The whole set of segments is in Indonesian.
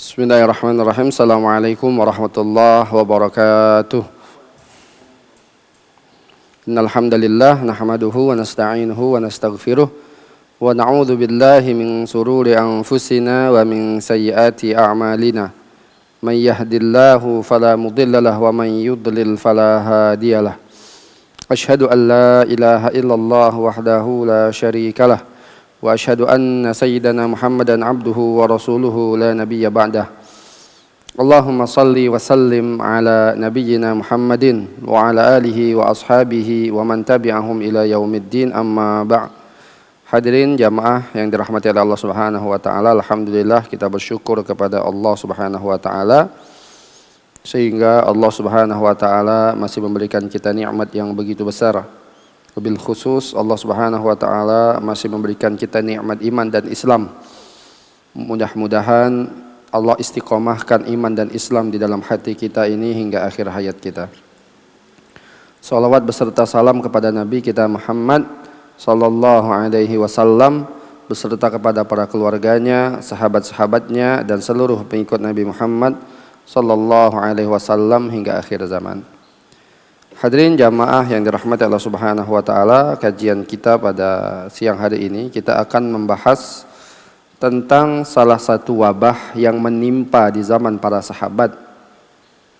Bismillahirrahmanirrahim. Assalamualaikum warahmatullahi wabarakatuh. Innal hamdalillah nahmaduhu wa nasta'inuhu wa nastaghfiruh wa na'udzu billahi min sururi anfusina wa min sayyiati a'malina. May yahdihillahu fala mudilla lahu wa may yudlil fala hadiyalah. Asyhadu an la ilaha illallah wahdahu la syarikalah. Wa asyhadu anna sayyidana Muhammadan abduhu wa rasuluhu la nabiyya ba'dah. Allahumma salli wa sallim ala nabiyyina Muhammadin wa ala alihi wa ashabihi wa man tabi'ahum ila yaumiddin, amma ba'. Hadirin jamaah yang dirahmati oleh Allah Subhanahu wa taala, alhamdulillah kita bersyukur kepada Allah Subhanahu wa taala sehingga Allah Subhanahu wa taala masih memberikan kita nikmat yang begitu besar. Wabil khusus Allah Subhanahu wa taala masih memberikan kita nikmat iman dan Islam. Mudah-mudahan Allah istiqomahkan iman dan Islam di dalam hati kita ini hingga akhir hayat kita. Salawat beserta salam kepada Nabi kita Muhammad sallallahu alaihi wasallam beserta kepada para keluarganya, sahabat-sahabatnya dan seluruh pengikut Nabi Muhammad sallallahu alaihi wasallam hingga akhir zaman. Hadirin jamaah yang dirahmati Allah Subhanahu wa taala, kajian kita pada siang hari ini kita akan membahas tentang salah satu wabah yang menimpa di zaman para sahabat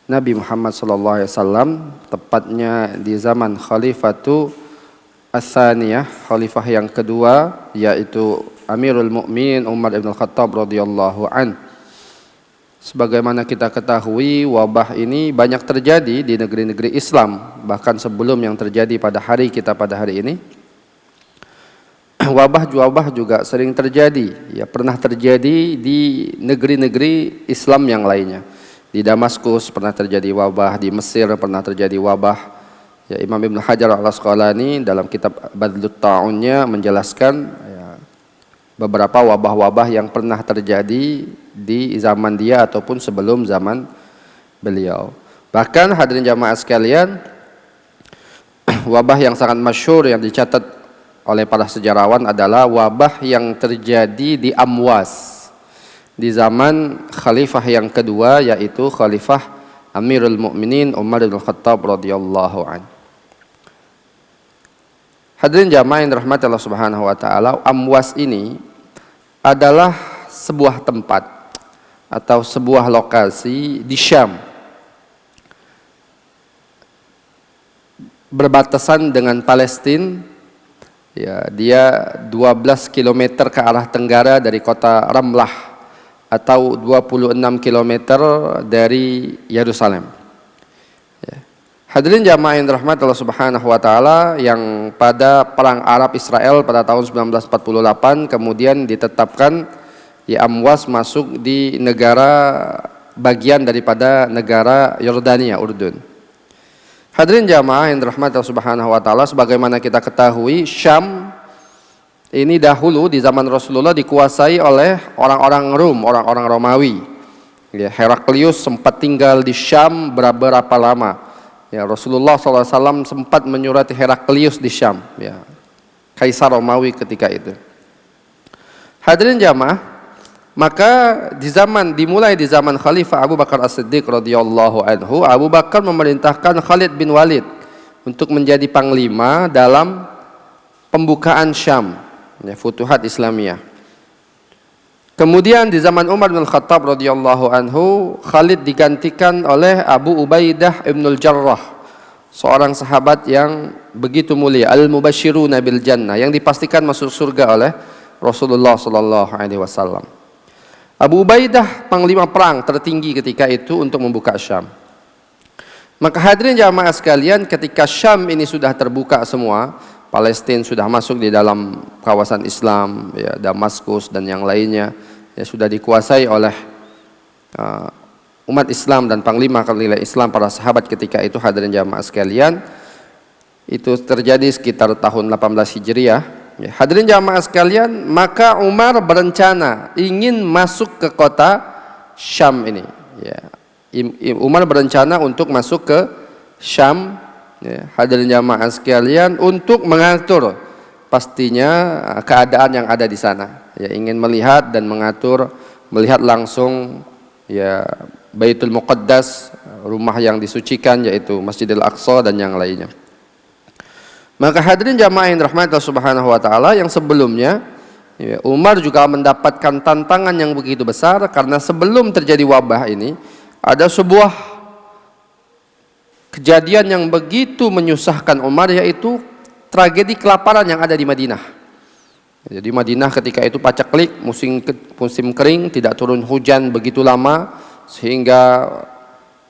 Nabi Muhammad sallallahu alaihi wasallam, tepatnya di zaman Khalifatu Ats-Tsaniyah, khalifah yang kedua, yaitu Amirul Mukminin Umar bin Khattab radhiyallahu an. Sebagaimana kita ketahui, wabah ini banyak terjadi di negeri-negeri Islam, bahkan sebelum yang terjadi pada hari kita pada hari ini. Wabah juga sering terjadi, ya pernah terjadi di negeri-negeri Islam yang lainnya. Di Damaskus pernah terjadi wabah, di Mesir pernah terjadi wabah. Ya, Imam Ibn Hajar al-Asqalani dalam kitab Badlut Ta'unnya menjelaskan beberapa wabah-wabah yang pernah terjadi di zaman dia ataupun sebelum zaman beliau. Bahkan hadirin jamaah sekalian, wabah yang sangat masyhur yang dicatat oleh para sejarawan adalah wabah yang terjadi di Amwas di zaman khalifah yang kedua, yaitu Khalifah Amirul Mukminin Umar bin Khattab radhiyallahu an. Hadirin jamaah yang dirahmati Allah Subhanahu wa taala, Amwas ini adalah sebuah tempat atau sebuah lokasi di Syam, berbatasan dengan Palestina. Ya, dia 12 km ke arah tenggara dari kota Ramlah atau 26 km dari Yerusalem. Ya. Hadirin jamaah yang dirahmati Allah Subhanahu wa taala, yang pada perang Arab Israel pada tahun 1948 kemudian ditetapkan Amwas masuk di negara bagian daripada negara Yordania, Urdun. Hadirin jamaah yang dirahmati Allah Subhanahu wa taala, sebagaimana kita ketahui, Syam ini dahulu di zaman Rasulullah dikuasai oleh orang-orang Rum, orang-orang Romawi. Ya, Heraklius sempat tinggal di Syam berapa lama. Ya, Rasulullah SAW sempat menyurati Heraklius di Syam, ya, Kaisar Romawi ketika itu. Hadirin jamaah, maka dimulai di zaman Khalifah Abu Bakar As-Siddiq radhiyallahu anhu, Abu Bakar memerintahkan Khalid bin Walid untuk menjadi panglima dalam pembukaan Syam, ya, Futuhat Islamiyah. Kemudian di zaman Umar bin Khattab radhiyallahu anhu, Khalid digantikan oleh Abu Ubaidah ibnul Jarrah, seorang sahabat yang begitu mulia, al-mubasyiruna bil jannah, yang dipastikan masuk surga oleh Rasulullah sallallahu alaihi wasallam. Abu Ubaidah panglima perang tertinggi ketika itu untuk membuka Syam. Maka hadirin jamaah sekalian, ketika Syam ini sudah terbuka semua, Palestina sudah masuk di dalam kawasan Islam, ya, Damaskus dan yang lainnya, ya, sudah dikuasai oleh umat Islam dan panglima Islam para sahabat ketika itu. Hadirin jamaah sekalian, itu terjadi sekitar tahun 18 Hijriah. Ya, hadirin jamaah sekalian, maka Umar berencana ingin masuk ke kota Syam ini. Ya, Umar berencana untuk masuk ke Syam. Ya, hadirin jamaah sekalian, untuk mengatur pastinya keadaan yang ada di sana. Ya, ingin melihat dan mengatur, melihat langsung ya Baitul Muqaddas, rumah yang disucikan yaitu Masjidil Aqsa dan yang lainnya. Maka hadirin jamaah yang dirahmati Allah Subhanahu wa taala, yang sebelumnya ya, Umar juga mendapatkan tantangan yang begitu besar karena sebelum terjadi wabah ini ada sebuah kejadian yang begitu menyusahkan Umar, yaitu tragedi kelaparan yang ada di Madinah. Jadi Madinah ketika itu paceklik, musim kering, tidak turun hujan begitu lama sehingga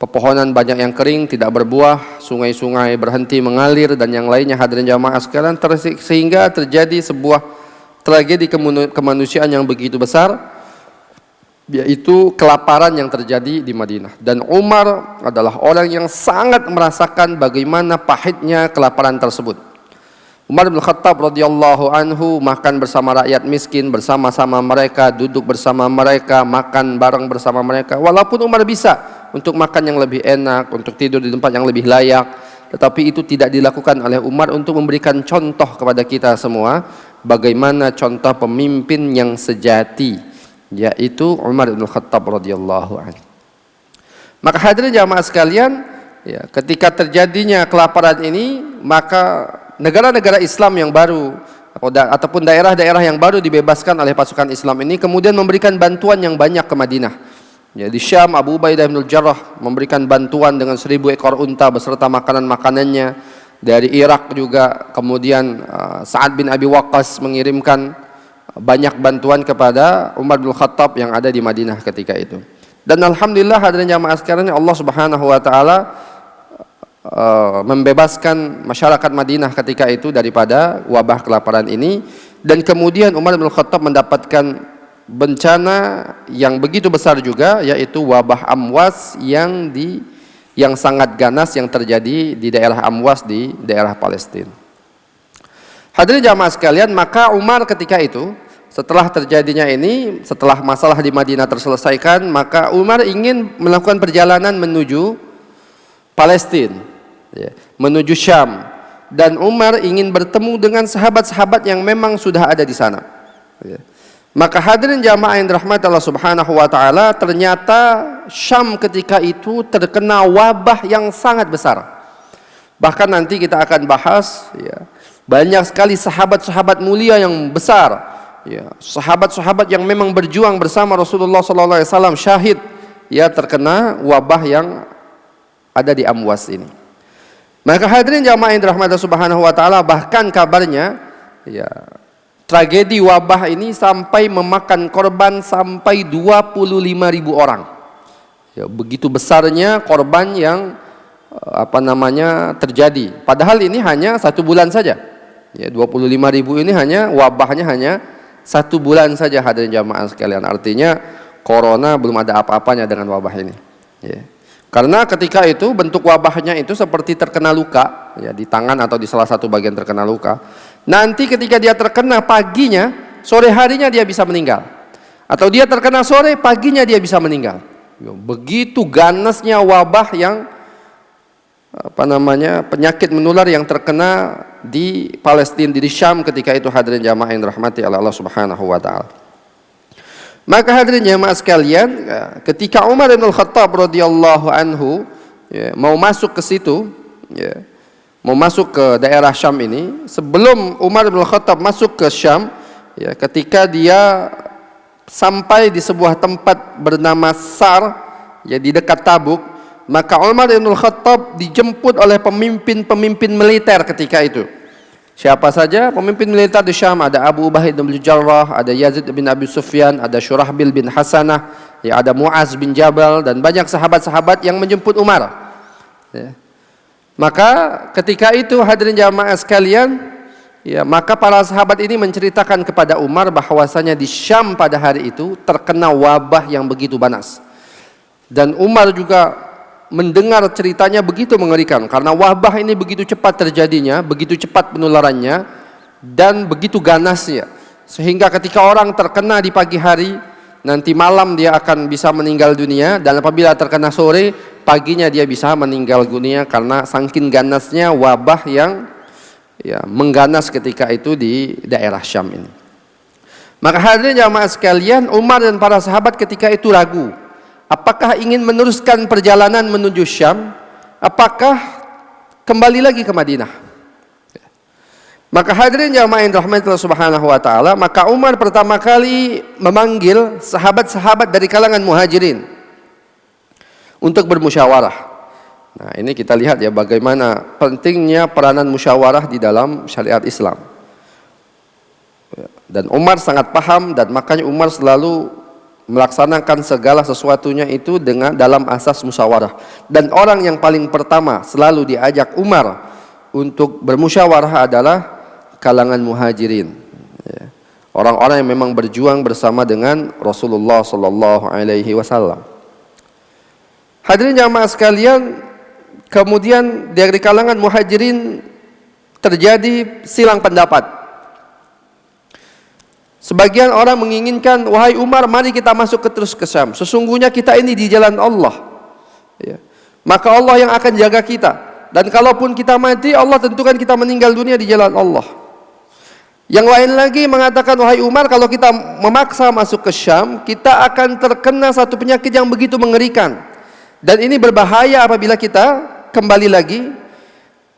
pepohonan banyak yang kering, tidak berbuah, sungai-sungai berhenti mengalir dan yang lainnya. Hadirin jamaah sekalian, sehingga terjadi sebuah tragedi kemanusiaan yang begitu besar, yaitu kelaparan yang terjadi di Madinah. Dan Umar adalah orang yang sangat merasakan bagaimana pahitnya kelaparan tersebut. Umar bin Khattab radhiyallahu anhu makan bersama rakyat miskin, bersama-sama mereka, duduk bersama mereka, makan bareng bersama mereka. Walaupun Umar bisa untuk makan yang lebih enak, untuk tidur di tempat yang lebih layak, tetapi itu tidak dilakukan oleh Umar untuk memberikan contoh kepada kita semua bagaimana contoh pemimpin yang sejati, yaitu Umar bin Khattab radhiyallahu anhu. Maka hadirin jamaah sekalian, ya, ketika terjadinya kelaparan ini, maka negara-negara Islam yang baru ataupun daerah-daerah yang baru dibebaskan oleh pasukan Islam ini kemudian memberikan bantuan yang banyak ke Madinah. Ya, di Syam Abu Ubaidah bin Jarrah memberikan bantuan dengan 1000 ekor unta beserta makanan-makanannya. Dari Irak juga kemudian Sa'ad bin Abi Waqqas mengirimkan banyak bantuan kepada Umar bin Khattab yang ada di Madinah ketika itu. Dan alhamdulillah hadirin jamaah sekalian, Allah Subhanahu wa taala membebaskan masyarakat Madinah ketika itu daripada wabah kelaparan ini, dan kemudian Umar bin Khattab mendapatkan bencana yang begitu besar juga, yaitu wabah Amwas yang sangat ganas yang terjadi di daerah Amwas di daerah Palestina. Hadirin jamaah sekalian, maka Umar ketika itu setelah terjadinya ini, setelah masalah di Madinah terselesaikan, maka Umar ingin melakukan perjalanan menuju Palestina, ya, menuju Syam, dan Umar ingin bertemu dengan sahabat-sahabat yang memang sudah ada di sana. Ya. Maka hadirin jamaah yang dirahmati Allah Subhanahu wa taala, ternyata Syam ketika itu terkena wabah yang sangat besar. Bahkan nanti kita akan bahas, ya, banyak sekali sahabat-sahabat mulia yang besar, ya, sahabat-sahabat yang memang berjuang bersama Rasulullah SAW syahid, ya, terkena wabah yang ada di Amwas ini. Maka hadirin jamaah yang dirahmati Allah Subhanahu wa taala, bahkan kabarnya, ya, tragedi wabah ini sampai memakan korban sampai 25.000 orang. Ya, begitu besarnya korban yang terjadi. Padahal ini hanya 1 bulan saja. Ya, 25.000 ini wabahnya hanya 1 bulan saja hadirin jamaah sekalian. Artinya corona belum ada apa-apanya dengan wabah ini. Ya. Karena ketika itu bentuk wabahnya itu seperti terkena luka, ya, di tangan atau di salah satu bagian terkena luka. Nanti ketika dia terkena paginya, sore harinya dia bisa meninggal. Atau dia terkena sore, paginya dia bisa meninggal. Begitu ganasnya wabah yang penyakit menular yang terkena di Palestina, di Syam ketika itu hadirin jamaah yang dirahmati oleh Allah Subhanahu wa taala. Maka hadirin jamaah sekalian, ketika Umar bin Khattab radhiyallahu anhu, ya, mau masuk ke situ, ya, mau masuk ke daerah Syam ini, sebelum Umar bin Khattab masuk ke Syam, ya, ketika dia sampai di sebuah tempat bernama Sar, ya, di dekat Tabuk, maka Umar bin Khattab dijemput oleh pemimpin-pemimpin militer ketika itu. Siapa saja pemimpin militer di Syam? Ada Abu Ubaidah bin Jarrah, ada Yazid bin Abi Sufyan, ada Syurahbil bin Hasanah, ya, ada Muaz bin Jabal, dan banyak sahabat-sahabat yang menjemput Umar. Ya. Maka ketika itu hadirin jamaah sekalian, ya, maka para sahabat ini menceritakan kepada Umar bahwasanya di Syam pada hari itu terkena wabah yang begitu panas. Dan Umar juga mendengar ceritanya begitu mengerikan karena wabah ini begitu cepat terjadinya, begitu cepat penularannya, dan begitu ganasnya, sehingga ketika orang terkena di pagi hari, nanti malam dia akan bisa meninggal dunia, dan apabila terkena sore, paginya dia bisa meninggal dunia karena saking ganasnya wabah yang, ya, mengganas ketika itu di daerah Syam ini. Maka hadirin jamaah sekalian, Umar dan para sahabat ketika itu ragu, Apakah ingin meneruskan perjalanan menuju Syam? Apakah kembali lagi ke Madinah? Maka hadirin jamaah yang dirahmati Allah Subhanahu wa taala, maka Umar pertama kali memanggil sahabat-sahabat dari kalangan Muhajirin untuk bermusyawarah. Nah, ini kita lihat ya bagaimana pentingnya peranan musyawarah di dalam syariat Islam. Dan Umar sangat paham, dan makanya Umar selalu melaksanakan segala sesuatunya itu dengan dalam asas musyawarah. Dan orang yang paling pertama selalu diajak Umar untuk bermusyawarah adalah kalangan Muhajirin. Orang-orang yang memang berjuang bersama dengan Rasulullah sallallahu alaihi wasallam. Hadirin jamaah sekalian, kemudian dari kalangan Muhajirin terjadi silang pendapat. Sebagian orang menginginkan, wahai Umar, mari kita masuk terus ke Syam. Sesungguhnya kita ini di jalan Allah. Ya. Maka Allah yang akan jaga kita. Dan kalaupun kita mati, Allah tentukan kita meninggal dunia di jalan Allah. Yang lain lagi mengatakan, wahai Umar, kalau kita memaksa masuk ke Syam, kita akan terkena satu penyakit yang begitu mengerikan. Dan ini berbahaya apabila kita kembali lagi.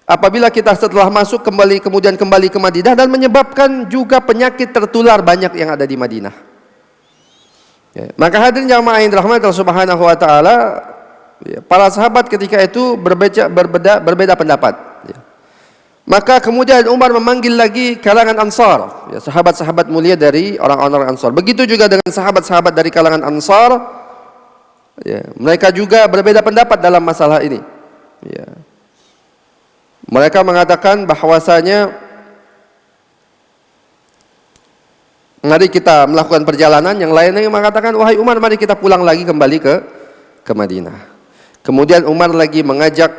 Apabila kita setelah masuk kemudian kembali ke Madinah, dan menyebabkan juga penyakit tertular banyak yang ada di Madinah. Ya, maka hadirin jamaah yang dirahmati Allah Subhanahu wa taala, ya, para sahabat ketika itu berbeda pendapat. Ya. Maka kemudian Umar memanggil lagi kalangan Ansar, ya, sahabat-sahabat mulia dari orang-orang Ansar. Begitu juga dengan sahabat-sahabat dari kalangan Ansar, ya, mereka juga berbeda pendapat dalam masalah ini. Ya. Mereka mengatakan bahwasanya mari kita melakukan perjalanan. Yang lainnya mengatakan, wahai Umar, mari kita pulang lagi kembali ke Madinah. Kemudian Umar lagi mengajak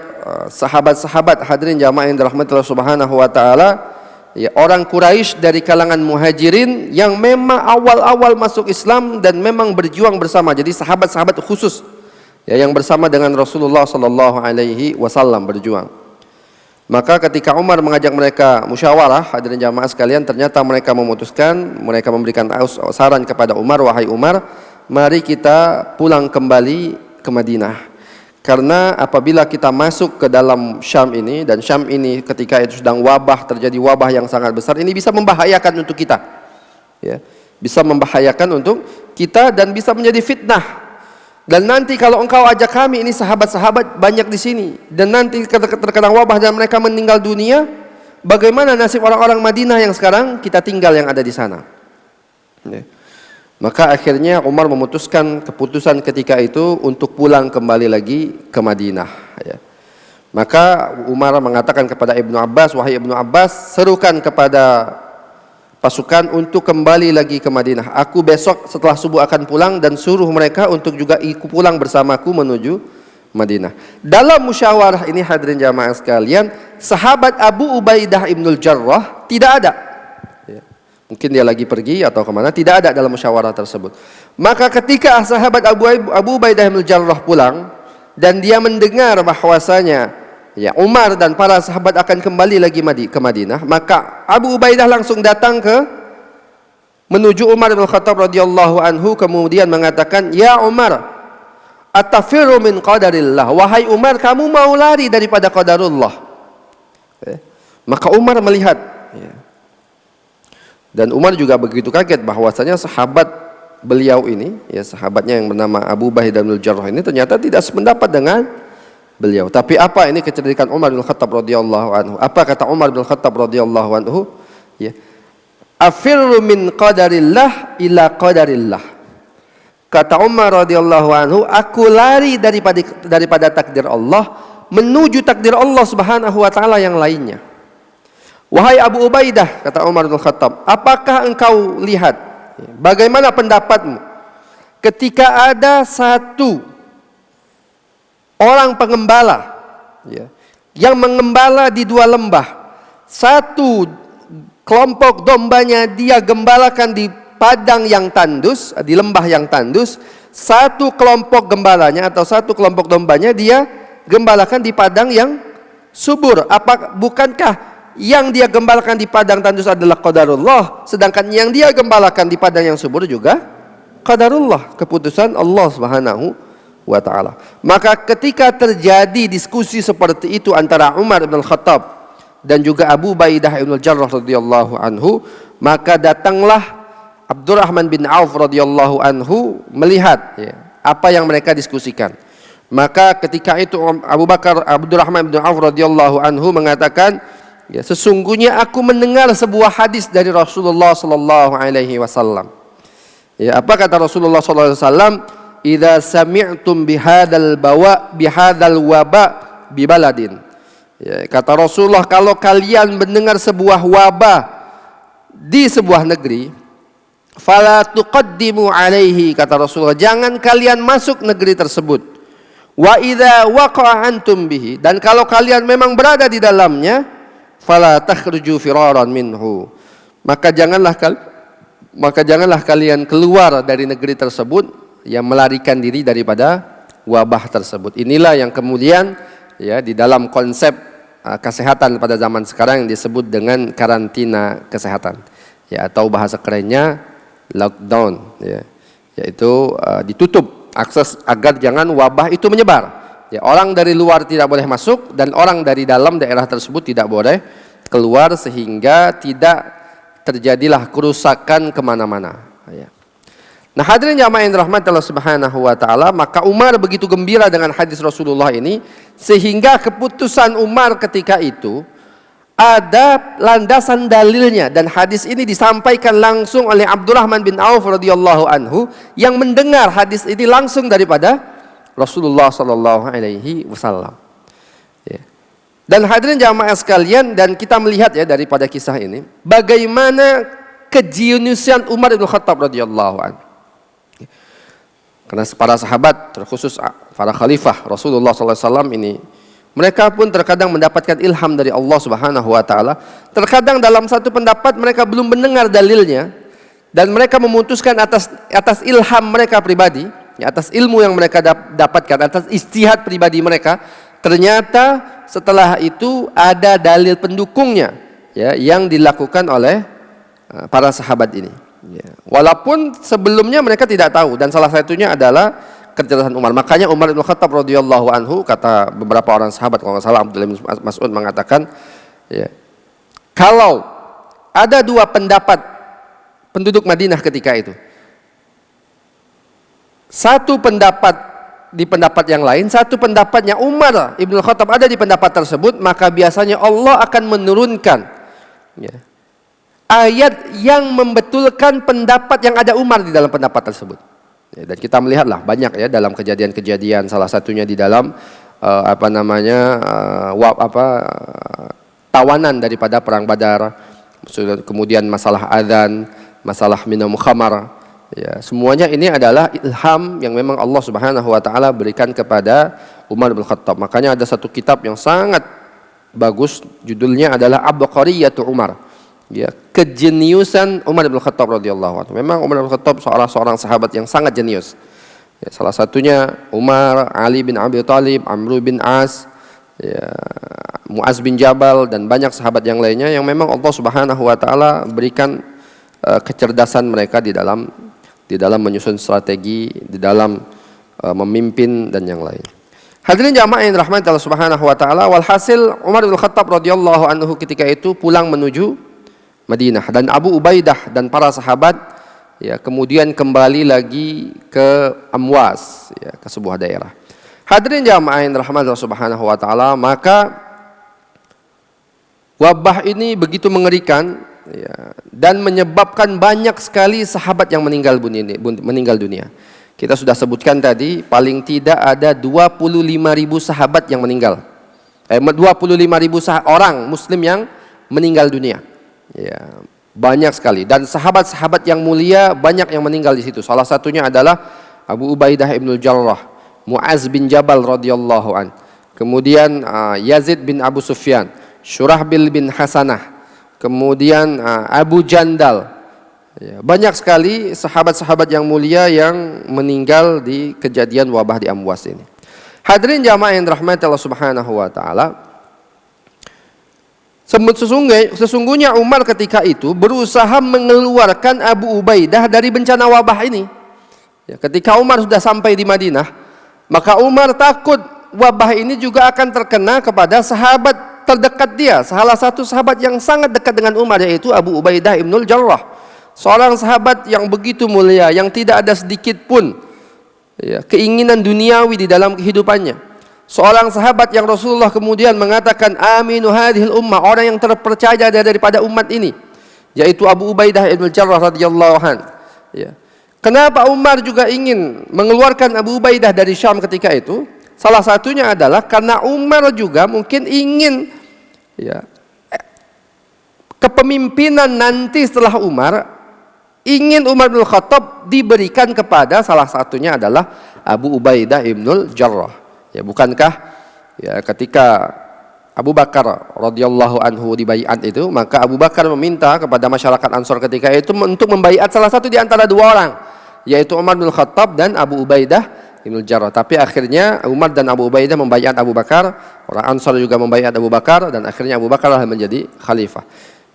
sahabat-sahabat, hadirin jamaah yang dirahmati Allah Subhanahu wa taala, ya, orang Quraisy dari kalangan Muhajirin yang memang awal-awal masuk Islam dan memang berjuang bersama. Jadi sahabat-sahabat khusus, ya, yang bersama dengan Rasulullah sallallahu alaihi wasallam berjuang. Maka ketika Umar mengajak mereka musyawarah, hadirin jamaah sekalian, ternyata mereka memutuskan, mereka memberikan saran kepada Umar, wahai Umar, mari kita pulang kembali ke Madinah. Karena apabila kita masuk ke dalam Syam ini, dan Syam ini ketika itu sedang wabah, terjadi wabah yang sangat besar, ini bisa membahayakan untuk kita. Ya, bisa membahayakan untuk kita dan bisa menjadi fitnah. Dan nanti kalau engkau ajak kami, ini sahabat-sahabat banyak di sini, dan nanti terkena wabah dan mereka meninggal dunia, bagaimana nasib orang-orang Madinah yang sekarang kita tinggal yang ada di sana? Ya. Maka akhirnya Umar memutuskan keputusan ketika itu untuk pulang kembali lagi ke Madinah. Ya. Maka Umar mengatakan kepada Ibnu Abbas, wahai Ibnu Abbas, serukan kepada pasukan untuk kembali lagi ke Madinah. Aku besok setelah subuh akan pulang, dan suruh mereka untuk juga ikut pulang bersamaku menuju Madinah. Dalam musyawarah ini hadirin jamaah sekalian, sahabat Abu Ubaidah Ibnul Jarrah tidak ada. Ya. Mungkin dia lagi pergi atau kemana, tidak ada dalam musyawarah tersebut. Maka ketika sahabat Abu Ubaidah Ibnul Jarrah pulang, dan dia mendengar bahwasanya, ya, Umar dan para sahabat akan kembali lagi ke Madinah, maka Abu Ubaidah langsung datang menuju Umar bin Khattab radhiyallahu anhu, kemudian mengatakan, ya Umar, atafiru min qadarillah, wahai Umar, kamu mau lari daripada qadarullah. Maka Umar melihat, ya, dan Umar juga begitu kaget bahwasanya sahabat beliau ini, ya, sahabatnya yang bernama Abu Ubaidah bin Jarrah ini ternyata tidak sependapat dengan beliau. Tapi apa ini kecerdikan Umar bin Khattab radhiyallahu anhu? Apa kata Umar bin Khattab radhiyallahu anhu? Ya. Afirru min qadarillah ila qadarillah. Kata Umar radhiyallahu anhu, aku lari daripada takdir Allah menuju takdir Allah Subhanahu wa taala yang lainnya. Wahai Abu Ubaidah, kata Umar bin Khattab, apakah engkau lihat, bagaimana pendapatmu ketika ada satu orang pengembala, ya, yang mengembala di dua lembah, satu kelompok dombanya dia gembalakan di padang yang tandus, di lembah yang tandus, satu kelompok gembalanya atau satu kelompok dombanya dia gembalakan di padang yang subur. Bukankah yang dia gembalakan di padang tandus adalah qadarullah, sedangkan yang dia gembalakan di padang yang subur juga qadarullah, keputusan Allah Subhanahu wa ta'ala. Maka ketika terjadi diskusi seperti itu antara Umar bin Khattab dan juga Abu Ubaidah bin Jarrah radhiyallahu anhu, maka datanglah Abdurrahman bin Auf radhiyallahu anhu melihat apa yang mereka diskusikan. Maka ketika itu Abdurrahman bin Auf radhiyallahu anhu mengatakan, sesungguhnya aku mendengar sebuah hadis dari Rasulullah sallallahu alaihi wasallam. Apa kata Rasulullah sallallahu alaihi wasallam? Idza sami'tum bihadzal waba bi baladin. Kata Rasulullah, kalau kalian mendengar sebuah wabah di sebuah negeri, fala tuqaddimu alaihi, kata Rasulullah, jangan kalian masuk negeri tersebut. Wa idza waqa'a antum bihi, dan kalau kalian memang berada di dalamnya, fala takhruju firaran minhu, maka janganlah kalian keluar dari negeri tersebut yang melarikan diri daripada wabah tersebut. Inilah yang kemudian di dalam konsep kesehatan pada zaman sekarang yang disebut dengan karantina kesehatan, atau bahasa kerennya lockdown, yaitu ditutup akses agar jangan wabah itu menyebar. Orang dari luar tidak boleh masuk dan orang dari dalam daerah tersebut tidak boleh keluar, sehingga tidak terjadilah kerusakan kemana-mana. Nah, hadirin jamaah yang dirahmati Allah Subhanahu wa taala, maka Umar begitu gembira dengan hadis Rasulullah ini, sehingga keputusan Umar ketika itu ada landasan dalilnya, dan hadis ini disampaikan langsung oleh Abdurrahman bin Auf radhiyallahu anhu yang mendengar hadis ini langsung daripada Rasulullah sallallahu alaihi wasallam. Dan hadirin jamaah sekalian, dan kita melihat daripada kisah ini bagaimana kejeniusan Umar bin Khattab radhiyallahu anhu. Karena para sahabat, terkhusus para khalifah Rasulullah SAW ini, mereka pun terkadang mendapatkan ilham dari Allah Subhanahu wa taala. Terkadang dalam satu pendapat mereka belum mendengar dalilnya, dan mereka memutuskan atas ilham mereka pribadi, atas ilmu yang mereka dapatkan, atas ijtihad pribadi mereka. Ternyata setelah itu ada dalil pendukungnya, yang dilakukan oleh para sahabat ini. Walaupun sebelumnya mereka tidak tahu, dan salah satunya adalah kecerdasan Umar. Makanya Umar bin Khattab radhiyallahu anhu, kata beberapa orang sahabat, kalau nggak salah Abdullah bin Mas'ud mengatakan, kalau ada dua pendapat penduduk Madinah ketika itu, satu pendapat di pendapat yang lain, satu pendapatnya Umar ibn Khattab ada di pendapat tersebut, maka biasanya Allah akan menurunkan ayat yang membetulkan pendapat yang ada Umar di dalam pendapat tersebut. Dan kita melihatlah banyak dalam kejadian-kejadian, salah satunya di dalam tawanan daripada perang Badar, kemudian masalah adzan, masalah minum khamar. Semuanya ini adalah ilham yang memang Allah Subhanahu wa taala berikan kepada Umar bin Khattab. Makanya ada satu kitab yang sangat bagus, judulnya adalah Abqariyatu Umar. Kejeniusan Umar bin Khattab radhiyallahu anhu. Memang Umar bin Khattab seorang sahabat yang sangat jenius. Salah satunya Umar, Ali bin Abi Thalib, Amr bin As, Muaz bin Jabal, dan banyak sahabat yang lainnya yang memang Allah Subhanahu wa taala berikan kecerdasan mereka di dalam menyusun strategi, di dalam memimpin dan yang lain. Hadirin jamaah yang dirahmati Allah Subhanahu wa taala, walhasil Umar bin Khattab radhiyallahu anhu ketika itu pulang menuju Madinah, dan Abu Ubaidah dan para sahabat kemudian kembali lagi ke Amwas, ke sebuah daerah. Hadirin jamaah yang dirahmati Allah Subhanahu wa taala, maka wabah ini begitu mengerikan dan menyebabkan banyak sekali sahabat yang meninggal dunia. Kita sudah sebutkan tadi, paling tidak ada 25.000 sahabat yang meninggal. 25.000 orang muslim yang meninggal dunia. Banyak sekali, dan sahabat-sahabat yang mulia banyak yang meninggal di situ. Salah satunya adalah Abu Ubaidah bin Jarrah, Muaz bin Jabal radhiyallahu an, kemudian Yazid bin Abu Sufyan, Syurahbil bin Hasanah, kemudian Abu Jandal. Banyak sekali sahabat-sahabat yang mulia yang meninggal di kejadian wabah di Amwas ini. Hadirin jamaah yang dirahmati Allah Subhanahu wa taala, sesungguhnya Umar ketika itu berusaha mengeluarkan Abu Ubaidah dari bencana wabah ini. Ketika Umar sudah sampai di Madinah, Maka Umar takut wabah ini juga akan terkena kepada sahabat terdekat dia. Salah satu sahabat yang sangat dekat dengan Umar, yaitu Abu Ubaidah ibnul Jarrah. Seorang sahabat yang begitu mulia, yang tidak ada sedikit pun keinginan duniawi di dalam kehidupannya. Seorang sahabat yang Rasulullah kemudian mengatakan aminu hadhil ummah, orang yang terpercaya daripada umat ini, yaitu Abu Ubaidah ibnul Jarrah radhiyallahu anhu. Kenapa Umar juga ingin mengeluarkan Abu Ubaidah dari Syam ketika itu? Salah satunya adalah karena Umar juga mungkin ingin kepemimpinan nanti setelah Umar, ingin Umar bin Khattab diberikan kepada salah satunya adalah Abu Ubaidah ibnul Jarrah. Bukankah ketika Abu Bakar radhiyallahu anhu dibaiat itu, maka Abu Bakar meminta kepada masyarakat Ansor ketika itu untuk membaiat salah satu di antara dua orang, yaitu Umar bin Khattab dan Abu Ubaidah ibnul Jarrah. Tapi akhirnya Umar dan Abu Ubaidah membaiat Abu Bakar, orang Ansor juga membaiat Abu Bakar, dan akhirnya Abu Bakar lah menjadi khalifah.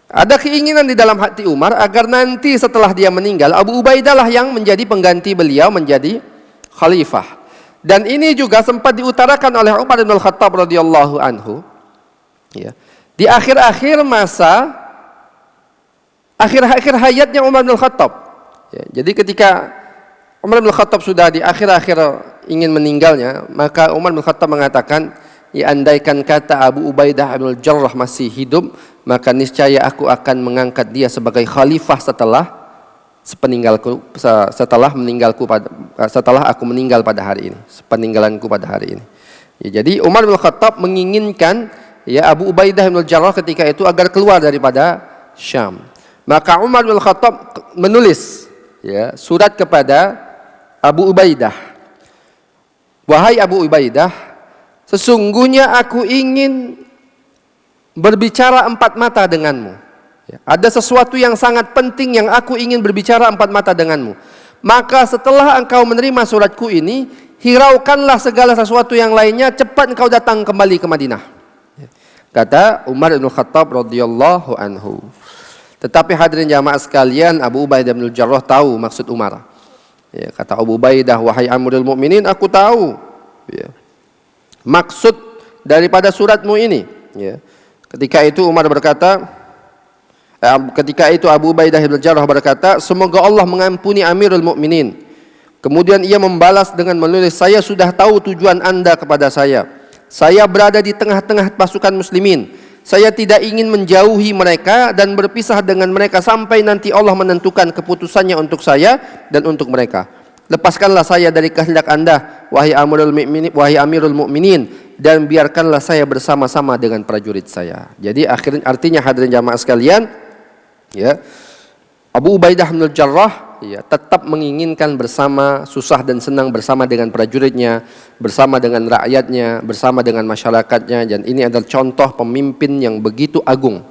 Ada keinginan di dalam hati Umar agar nanti setelah dia meninggal, Abu Ubaidah lah yang menjadi pengganti beliau menjadi khalifah. Dan ini juga sempat diutarakan oleh Umar bin Khattab radhiyallahu anhu di akhir-akhir masa, akhir-akhir hayatnya Umar bin Khattab. Jadi ketika Umar bin Khattab sudah di akhir-akhir ingin meninggalnya, maka Umar bin Khattab mengatakan, andaikan kata Abu Ubaidah bin Jarrah masih hidup, maka niscaya aku akan mengangkat dia sebagai khalifah setelah aku meninggal pada hari ini, sepeninggalanku pada hari ini. Jadi Umar bin Khattab menginginkan Abu Ubaidah bin Jarrah ketika itu agar keluar daripada Syam. Maka Umar bin Khattab menulis surat kepada Abu Ubaidah. Wahai Abu Ubaidah, sesungguhnya aku ingin berbicara empat mata denganmu. Ada sesuatu yang sangat penting yang aku ingin berbicara empat mata denganmu. Maka setelah engkau menerima suratku ini, hiraukanlah segala sesuatu yang lainnya, cepat engkau datang kembali ke Madinah. Kata Umar bin Khattab radhiyallahu anhu. Tetapi hadirin jamaah sekalian, Abu Ubaidah bin Jarrah tahu maksud Umar. Kata Abu Ubaidah, wahai Amirul Mukminin, aku tahu maksud daripada suratmu ini. Ketika itu Umar berkata, ketika itu Abu Ubaidah bin Jarrah berkata, semoga Allah mengampuni Amirul Mukminin. Kemudian ia membalas dengan menulis, saya sudah tahu tujuan Anda kepada saya. Saya berada di tengah-tengah pasukan muslimin. Saya tidak ingin menjauhi mereka dan berpisah dengan mereka sampai nanti Allah menentukan keputusannya untuk saya dan untuk mereka. Lepaskanlah saya dari kehendak Anda, wahai Amirul Mukminin, dan biarkanlah saya bersama-sama dengan prajurit saya. Jadi artinya hadirin jamaah sekalian, Abu Ubaidah bin Jarrah tetap menginginkan bersama, susah dan senang bersama dengan prajuritnya, bersama dengan rakyatnya, bersama dengan masyarakatnya. Dan ini adalah contoh pemimpin yang begitu agung,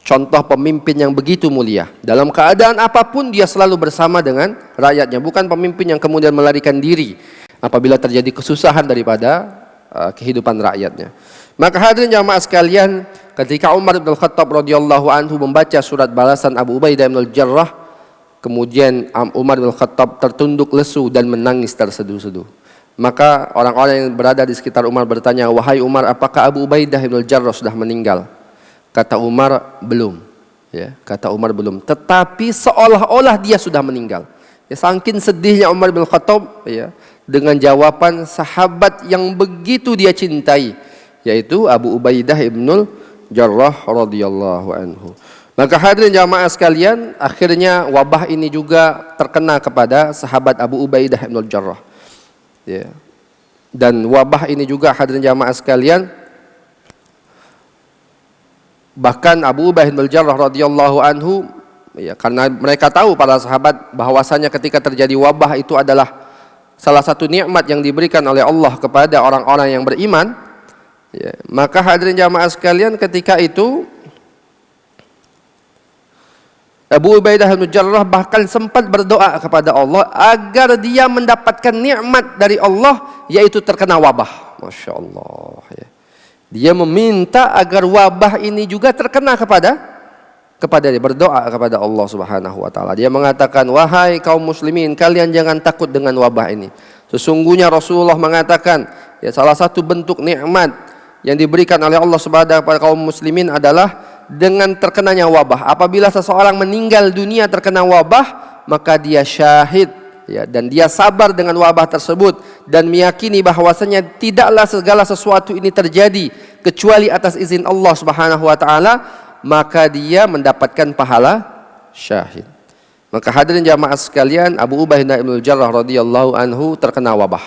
contoh pemimpin yang begitu mulia. Dalam keadaan apapun dia selalu bersama dengan rakyatnya, bukan pemimpin yang kemudian melarikan diri apabila terjadi kesusahan daripada kehidupan rakyatnya. Maka hadirin jamaah sekalian, ketika Umar bin Khattab radhiyallahu anhu membaca surat balasan Abu Ubaidah bin Jarrah, kemudian Umar bin Khattab tertunduk lesu dan menangis terseduh-seduh. Maka orang-orang yang berada di sekitar Umar bertanya, wahai Umar, apakah Abu Ubaidah bin Jarrah sudah meninggal? Kata Umar, belum. Kata Umar, belum. Tetapi seolah-olah dia sudah meninggal. Saking sedihnya Umar bin Khattab dengan jawaban sahabat yang begitu dia cintai, yaitu Abu Ubaidah ibnul Jarrah radhiyallahu anhu. Maka hadirin jamaah sekalian, akhirnya wabah ini juga terkena kepada sahabat Abu Ubaidah ibnul Jarrah. Dan wabah ini juga hadirin jamaah sekalian, bahkan Abu Ubaidah ibnul Jarrah radhiyallahu anhu, karena mereka tahu para sahabat bahwasanya ketika terjadi wabah itu adalah salah satu nikmat yang diberikan oleh Allah kepada orang-orang yang beriman. Maka hadirin jamaah sekalian, ketika itu Abu Ubaidah bin Jarrah bahkan sempat berdoa kepada Allah agar dia mendapatkan nikmat dari Allah, yaitu terkena wabah. Masya Allah. Dia meminta agar wabah ini juga terkena kepada kepada dia, berdoa kepada Allah Subhanahu wa taala. Dia mengatakan, "Wahai kaum muslimin, kalian jangan takut dengan wabah ini. Sesungguhnya Rasulullah mengatakan, ya salah satu bentuk nikmat yang diberikan oleh Allah Subhanahu kepada kaum muslimin adalah dengan terkenanya wabah. Apabila seseorang meninggal dunia terkena wabah, maka dia syahid, ya, dan dia sabar dengan wabah tersebut dan meyakini bahwasanya tidaklah segala sesuatu ini terjadi kecuali atas izin Allah Subhanahu wa taala, maka dia mendapatkan pahala syahid." Maka hadirin jamaah sekalian, Abu Ubaidah bin Jarrah radhiyallahu anhu terkena wabah.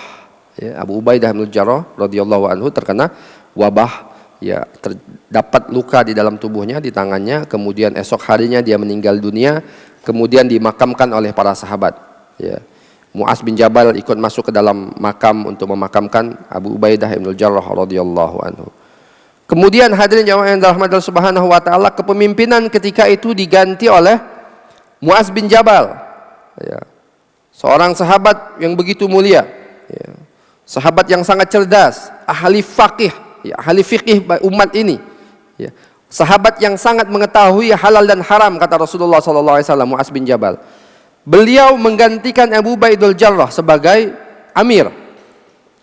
Ya, Abu Ubaidah bin Jarrah radhiyallahu anhu terkena wabah, ya, terdapat luka di dalam tubuhnya, di tangannya, kemudian esok harinya dia meninggal dunia, kemudian dimakamkan oleh para sahabat. Ya. Mu'az bin Jabal ikut masuk ke dalam makam untuk memakamkan Abu Ubaidah bin Jarrah radhiyallahu anhu. Kemudian hadirin jamaah yang dirahmati Allah Subhanahu wa taala, kepemimpinan ketika itu diganti oleh Mu'az bin Jabal, ya, seorang sahabat yang begitu mulia, ya, sahabat yang sangat cerdas, ahli faqih, ya, ahli fikih umat ini, ya, sahabat yang sangat mengetahui halal dan haram, kata Rasulullah SAW, Mu'az bin Jabal. Beliau menggantikan Abu Ubaidah Jarrah sebagai amir,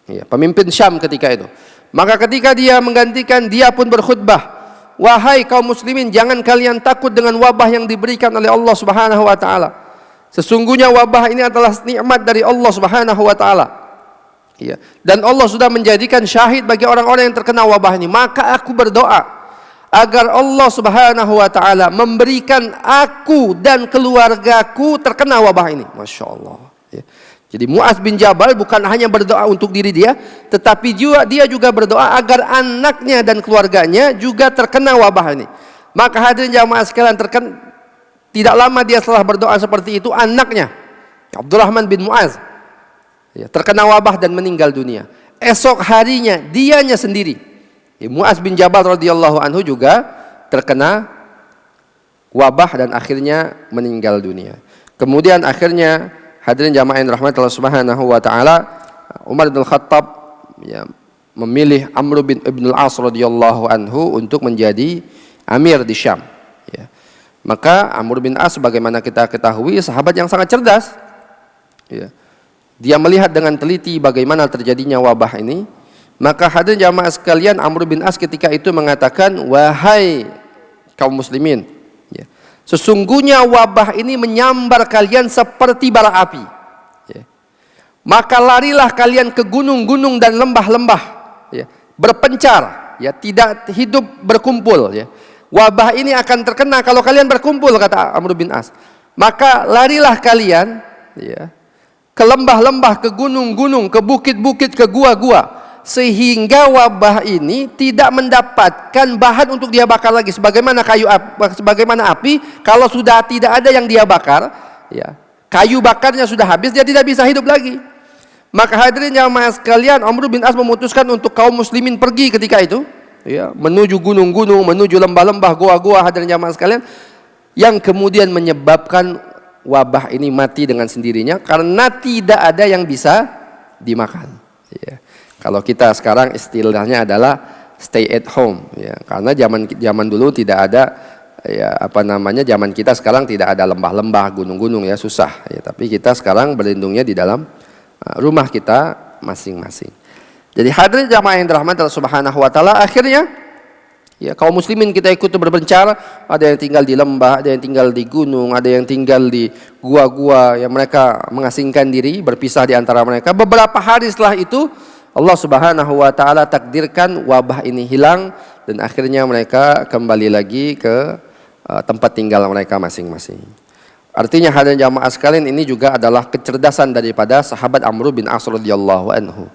ya, pemimpin Syam ketika itu. Maka ketika dia menggantikan, dia pun berkhutbah, "Wahai kaum muslimin, jangan kalian takut dengan wabah yang diberikan oleh Allah Subhanahu wa taala. Sesungguhnya wabah ini adalah nikmat dari Allah Subhanahu wa taala. Ya, dan Allah sudah menjadikan syahid bagi orang-orang yang terkena wabah ini. Maka aku berdoa agar Allah Subhanahu wa taala memberikan aku dan keluargaku terkena wabah ini." Masya Allah. Ya. Jadi Mu'az bin Jabal bukan hanya berdoa untuk diri dia, tetapi dia juga berdoa agar anaknya dan keluarganya juga terkena wabah ini. Maka hadirin jamaah sekalian, tidak lama dia setelah berdoa seperti itu, anaknya Abdurrahman bin Mu'az, ya, terkena wabah dan meninggal dunia. Esok harinya dianya sendiri, ya, Mu'az bin Jabal radhiyallahu anhu juga terkena wabah dan akhirnya meninggal dunia. Kemudian akhirnya hadirin jamaah yang dirahmati Allah Subhanahu wa taala, Umar bin Khattab, ya, memilih Amr bin Ibn al-As radhiyallahu anhu untuk menjadi amir di Syam, ya. Maka Amr bin As, bagaimana kita ketahui, sahabat yang sangat cerdas, ya. Dia melihat dengan teliti bagaimana terjadinya wabah ini. Maka hadirin jamaah sekalian, Amr bin As ketika itu mengatakan, "Wahai kaum muslimin, ya, sesungguhnya wabah ini menyambar kalian seperti bara api, ya. Maka larilah kalian ke gunung-gunung dan lembah-lembah, ya, berpencar, ya, tidak hidup berkumpul, ya. Wabah ini akan terkena kalau kalian berkumpul," kata Amr bin As. "Maka larilah kalian, ya, ke lembah-lembah, ke gunung-gunung, ke bukit-bukit, ke gua-gua, sehingga wabah ini tidak mendapatkan bahan untuk dia bakar lagi. Sebagaimana sebagaimana api, kalau sudah tidak ada yang dia bakar, ya, kayu bakarnya sudah habis, dia tidak bisa hidup lagi." Maka hadirin jamaah sekalian, Amr bin As memutuskan untuk kaum muslimin pergi ketika itu, ya, menuju gunung-gunung, menuju lembah-lembah, goa-goa, hadirin jamaah sekalian, yang kemudian menyebabkan wabah ini mati dengan sendirinya karena tidak ada yang bisa dimakan, ya. Kalau kita sekarang istilahnya adalah stay at home, ya, karena zaman dulu tidak ada, ya, apa namanya, zaman kita sekarang tidak ada lembah-lembah, gunung-gunung, ya, susah, ya, tapi kita sekarang berlindungnya di dalam rumah kita masing-masing. Jadi hadirin jamaah yang dirahmati Allah Subhanahu wa taala, akhirnya, ya, kaum muslimin kita ikut berpencar, ada yang tinggal di lembah, ada yang tinggal di gunung, ada yang tinggal di gua-gua, yang mereka mengasingkan diri, berpisah di antara mereka. Beberapa hari setelah itu Allah Subhanahu wa taala takdirkan wabah ini hilang dan akhirnya mereka kembali lagi ke tempat tinggal mereka masing-masing. Artinya hadirin jamaah sekalian, ini juga adalah kecerdasan daripada sahabat Amr bin As radhiyallahu anhu.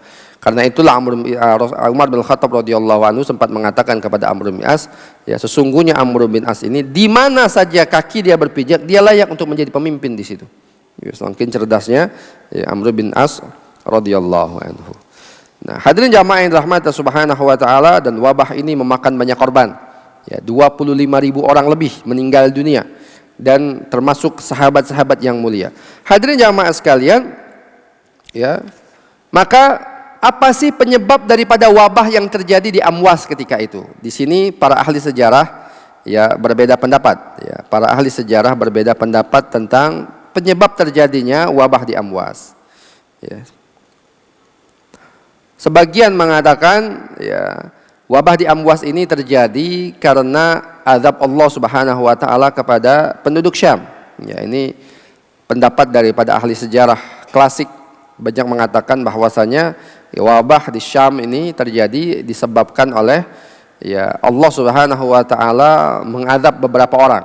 Karena itulah Umar bin Khattab radhiyallahu anhu sempat mengatakan kepada Amr bin As, ya, sesungguhnya Amr bin As ini di mana saja kaki dia berpijak, dia layak untuk menjadi pemimpin di situ. Ya, saking cerdasnya, ya, Amr bin As radhiyallahu anhu. Nah, hadirin jamaah yang dirahmati Subhanahu wa taala, dan wabah ini memakan banyak korban. Ya, 25.000 orang lebih meninggal dunia dan termasuk sahabat-sahabat yang mulia. Hadirin jamaah sekalian, ya, maka apa sih penyebab daripada wabah yang terjadi di Amwas ketika itu? Di sini para ahli sejarah, ya berbeda pendapat. Ya, para ahli sejarah berbeda pendapat tentang penyebab terjadinya wabah di Amwas. Ya. Sebagian mengatakan ya wabah di Amwas ini terjadi karena azab Allah Subhanahu wa taala kepada penduduk Syam. Ya, ini pendapat daripada ahli sejarah klasik, banyak mengatakan bahwasanya wabah di Syam ini terjadi disebabkan oleh ya Allah Subhanahu wa taala mengazab beberapa orang.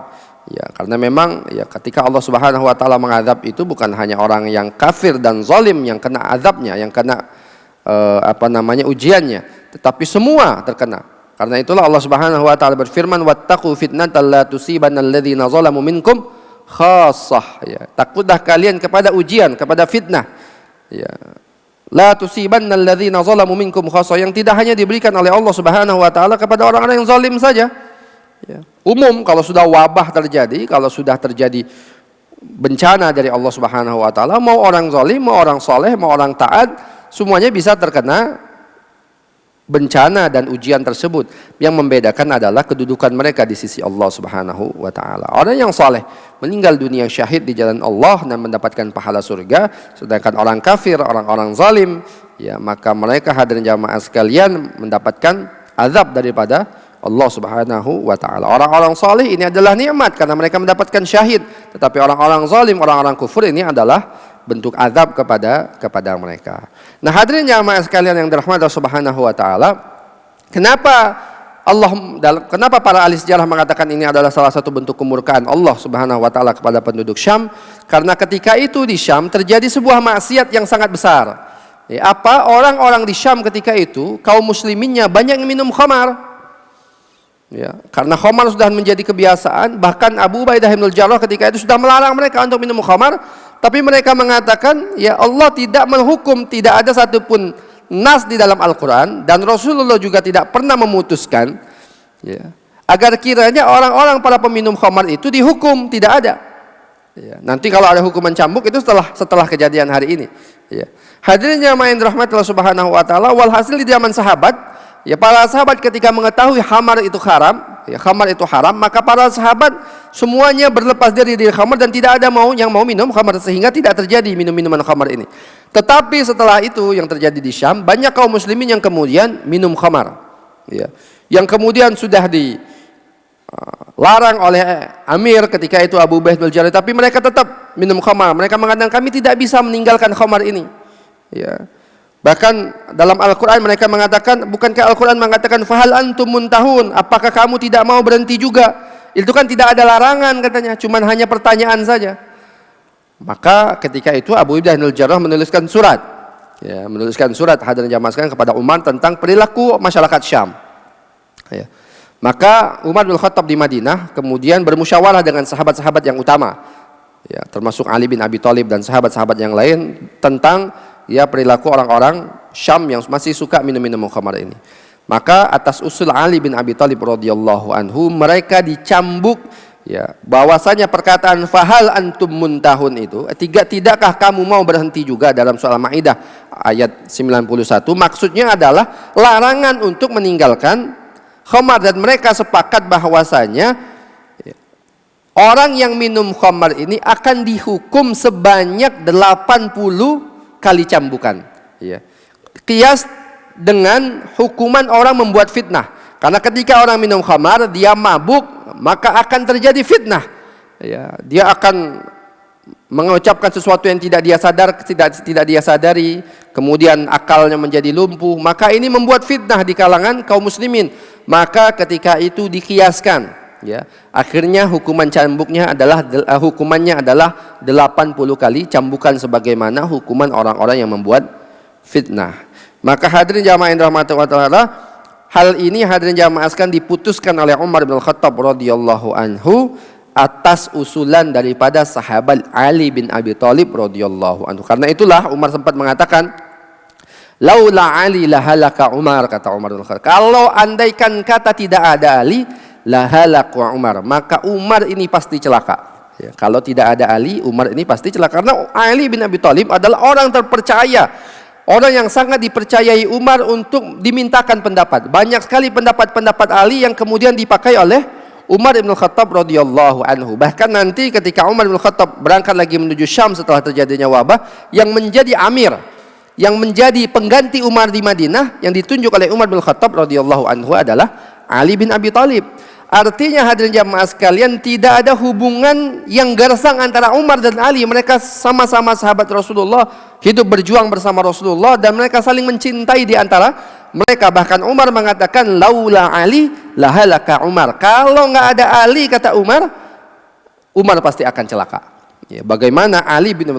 Ya, karena memang ya ketika Allah Subhanahu wa taala mengazab itu bukan hanya orang yang kafir dan zalim yang kena azabnya, yang kena ujiannya, tetapi semua terkena. Karena itulah Allah Subhanahu wa taala berfirman, wattaqu fitnatan la tusibanal ladzina zalamu minkum khassah. Ya, takutlah kalian kepada ujian, kepada fitnah. Ya. La tusibannal ladzina zalamu minkum khassah, yang tidak hanya diberikan oleh Allah Subhanahu wa taala kepada orang-orang yang zalim saja. Ya. Umum kalau sudah wabah terjadi, kalau sudah terjadi bencana dari Allah Subhanahu wa taala, mau orang zalim, mau orang soleh, mau orang taat, semuanya bisa terkena bencana dan ujian tersebut. Yang membedakan adalah kedudukan mereka di sisi Allah Subhanahu wa taala. Orang yang saleh meninggal dunia syahid di jalan Allah dan mendapatkan pahala surga, sedangkan orang kafir, orang-orang zalim, ya maka mereka hadirin jamaah sekalian mendapatkan azab daripada Allah Subhanahu wa taala. Orang-orang saleh ini adalah nikmat karena mereka mendapatkan syahid, tetapi orang-orang zalim, orang-orang kufur ini adalah bentuk azab kepada mereka. Nah, hadirin jamaah sekalian yang dirahmati Allah Subhanahu wa taala, kenapa para ahli sejarah mengatakan ini adalah salah satu bentuk kemurkaan Allah Subhanahu wa taala kepada penduduk Syam? Karena ketika itu di Syam terjadi sebuah maksiat yang sangat besar. Ya, orang-orang di Syam ketika itu kaum musliminnya banyak yang minum khamar. Ya, karena khamar sudah menjadi kebiasaan, bahkan Abu Ubaidah bin Jarrah ketika itu sudah melarang mereka untuk minum khamar. Tapi mereka mengatakan, ya Allah tidak menghukum, tidak ada satupun nas di dalam Al-Quran, dan Rasulullah juga tidak pernah memutuskan ya, agar kiranya orang-orang para peminum khamar itu dihukum, tidak ada. Ya, nanti kalau ada hukuman cambuk itu setelah kejadian hari ini. Ya. Hadirin jamaah yang dirahmati Allah Subhanahu wa taala, walhasil di zaman sahabat, ya para sahabat ketika mengetahui khamar itu haram, maka para sahabat semuanya berlepas diri dari khamar dan tidak ada yang mau minum khamar, sehingga tidak terjadi minum-minuman khamar ini. Tetapi setelah itu yang terjadi di Syam, banyak kaum muslimin yang kemudian minum khamar. Ya. Yang kemudian sudah dilarang oleh Amir ketika itu Abu Ubaidah bin Jarrah, tapi mereka tetap minum khamar. Mereka mengatakan kami tidak bisa meninggalkan khamar ini. Ya. Bahkan dalam Al-Quran mereka mengatakan, bukankah Al-Quran mengatakan fahal antum muntahun, apakah kamu tidak mau berhenti juga? Itu kan tidak ada larangan katanya, cuman hanya pertanyaan saja. Maka ketika itu Abu Ubaidah bin Jarrah menuliskan surat hadirin jamaah sekalian kepada Umar tentang perilaku masyarakat Syam. Ya. Maka Umar bin Khattab di Madinah kemudian bermusyawarah dengan sahabat-sahabat yang utama, ya, termasuk Ali bin Abi Thalib dan sahabat-sahabat yang lain tentang ya perilaku orang-orang Syam yang masih suka minum-minum khamar ini. Maka atas usul Ali bin Abi Thalib radhiyallahu anhu, mereka dicambuk ya, bahwasanya perkataan fahal antum muntahun itu, tidakkah kamu mau berhenti juga, dalam surah Al-Maidah ayat 91, maksudnya adalah larangan untuk meninggalkan khamar, dan mereka sepakat bahwasanya ya, orang yang minum khamar ini akan dihukum sebanyak 80 kali cambukan. Ya. Kias dengan hukuman orang membuat fitnah. Karena ketika orang minum khamar, dia mabuk, maka akan terjadi fitnah. Ya, dia akan mengucapkan sesuatu yang tidak dia sadari, kemudian akalnya menjadi lumpuh. Maka ini membuat fitnah di kalangan kaum muslimin. Maka ketika itu dikiaskan, ya, akhirnya hukumannya adalah 80 kali cambukan sebagaimana hukuman orang-orang yang membuat fitnah. Maka hadirin jamaah yang dirahmati Allah taala, hal ini hadirin jamaah sekalian diputuskan oleh Umar bin Khattab radhiyallahu anhu atas usulan daripada sahabat Ali bin Abi Thalib radhiyallahu anhu. Karena itulah Umar sempat mengatakan, laula Ali lahalaka Umar, kata Umar bin Khattab. Kalau andaikan kata tidak ada Ali, lahalak wa Umar, maka Umar ini pasti celaka. Ya, kalau tidak ada Ali, Umar ini pasti celaka. Karena Ali bin Abi Thalib adalah orang terpercaya, orang yang sangat dipercayai Umar untuk dimintakan pendapat. Banyak sekali pendapat-pendapat Ali yang kemudian dipakai oleh Umar bin Khattab radhiyallahu anhu. Bahkan nanti ketika Umar bin Khattab berangkat lagi menuju Syam setelah terjadinya wabah, yang menjadi amir, yang menjadi pengganti Umar di Madinah, yang ditunjuk oleh Umar bin Khattab radhiyallahu anhu adalah Ali bin Abi Thalib. Artinya hadirin jamaah sekalian, tidak ada hubungan yang gersang antara Umar dan Ali. Mereka sama-sama sahabat Rasulullah, hidup berjuang bersama Rasulullah, dan mereka saling mencintai di antara mereka. Bahkan Umar mengatakan, laula Ali lahalaka Umar. Kalau nggak ada Ali, kata Umar, Umar pasti akan celaka. Ya, bagaimana Ali bin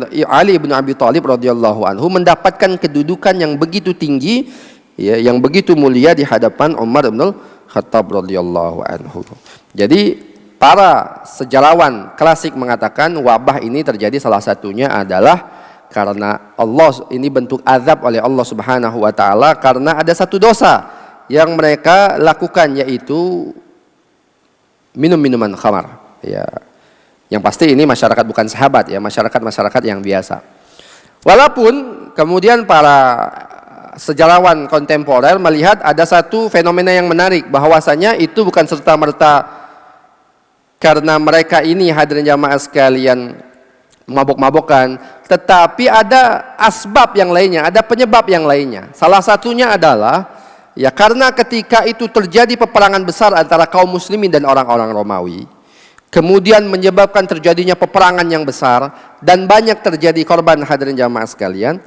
Abi Thalib radhiyallahu anhu mendapatkan kedudukan yang begitu tinggi, ya, yang begitu mulia di hadapan Umar bin Khattab radhiyallahu anhu. Jadi para sejarawan klasik mengatakan wabah ini terjadi salah satunya adalah karena Allah, ini bentuk azab oleh Allah Subhanahu wa taala karena ada satu dosa yang mereka lakukan, yaitu minum minuman khamar. Ya. Yang pasti ini masyarakat bukan sahabat, ya, masyarakat yang biasa. Walaupun kemudian para sejarawan kontemporer melihat ada satu fenomena yang menarik, bahwasanya itu bukan serta-merta karena mereka ini hadirin jamaah sekalian mabok-mabokan, tetapi ada asbab yang lainnya, ada penyebab yang lainnya. Salah satunya adalah ya karena ketika itu terjadi peperangan besar antara kaum muslimin dan orang-orang Romawi, kemudian menyebabkan terjadinya peperangan yang besar dan banyak terjadi korban hadirin jamaah sekalian.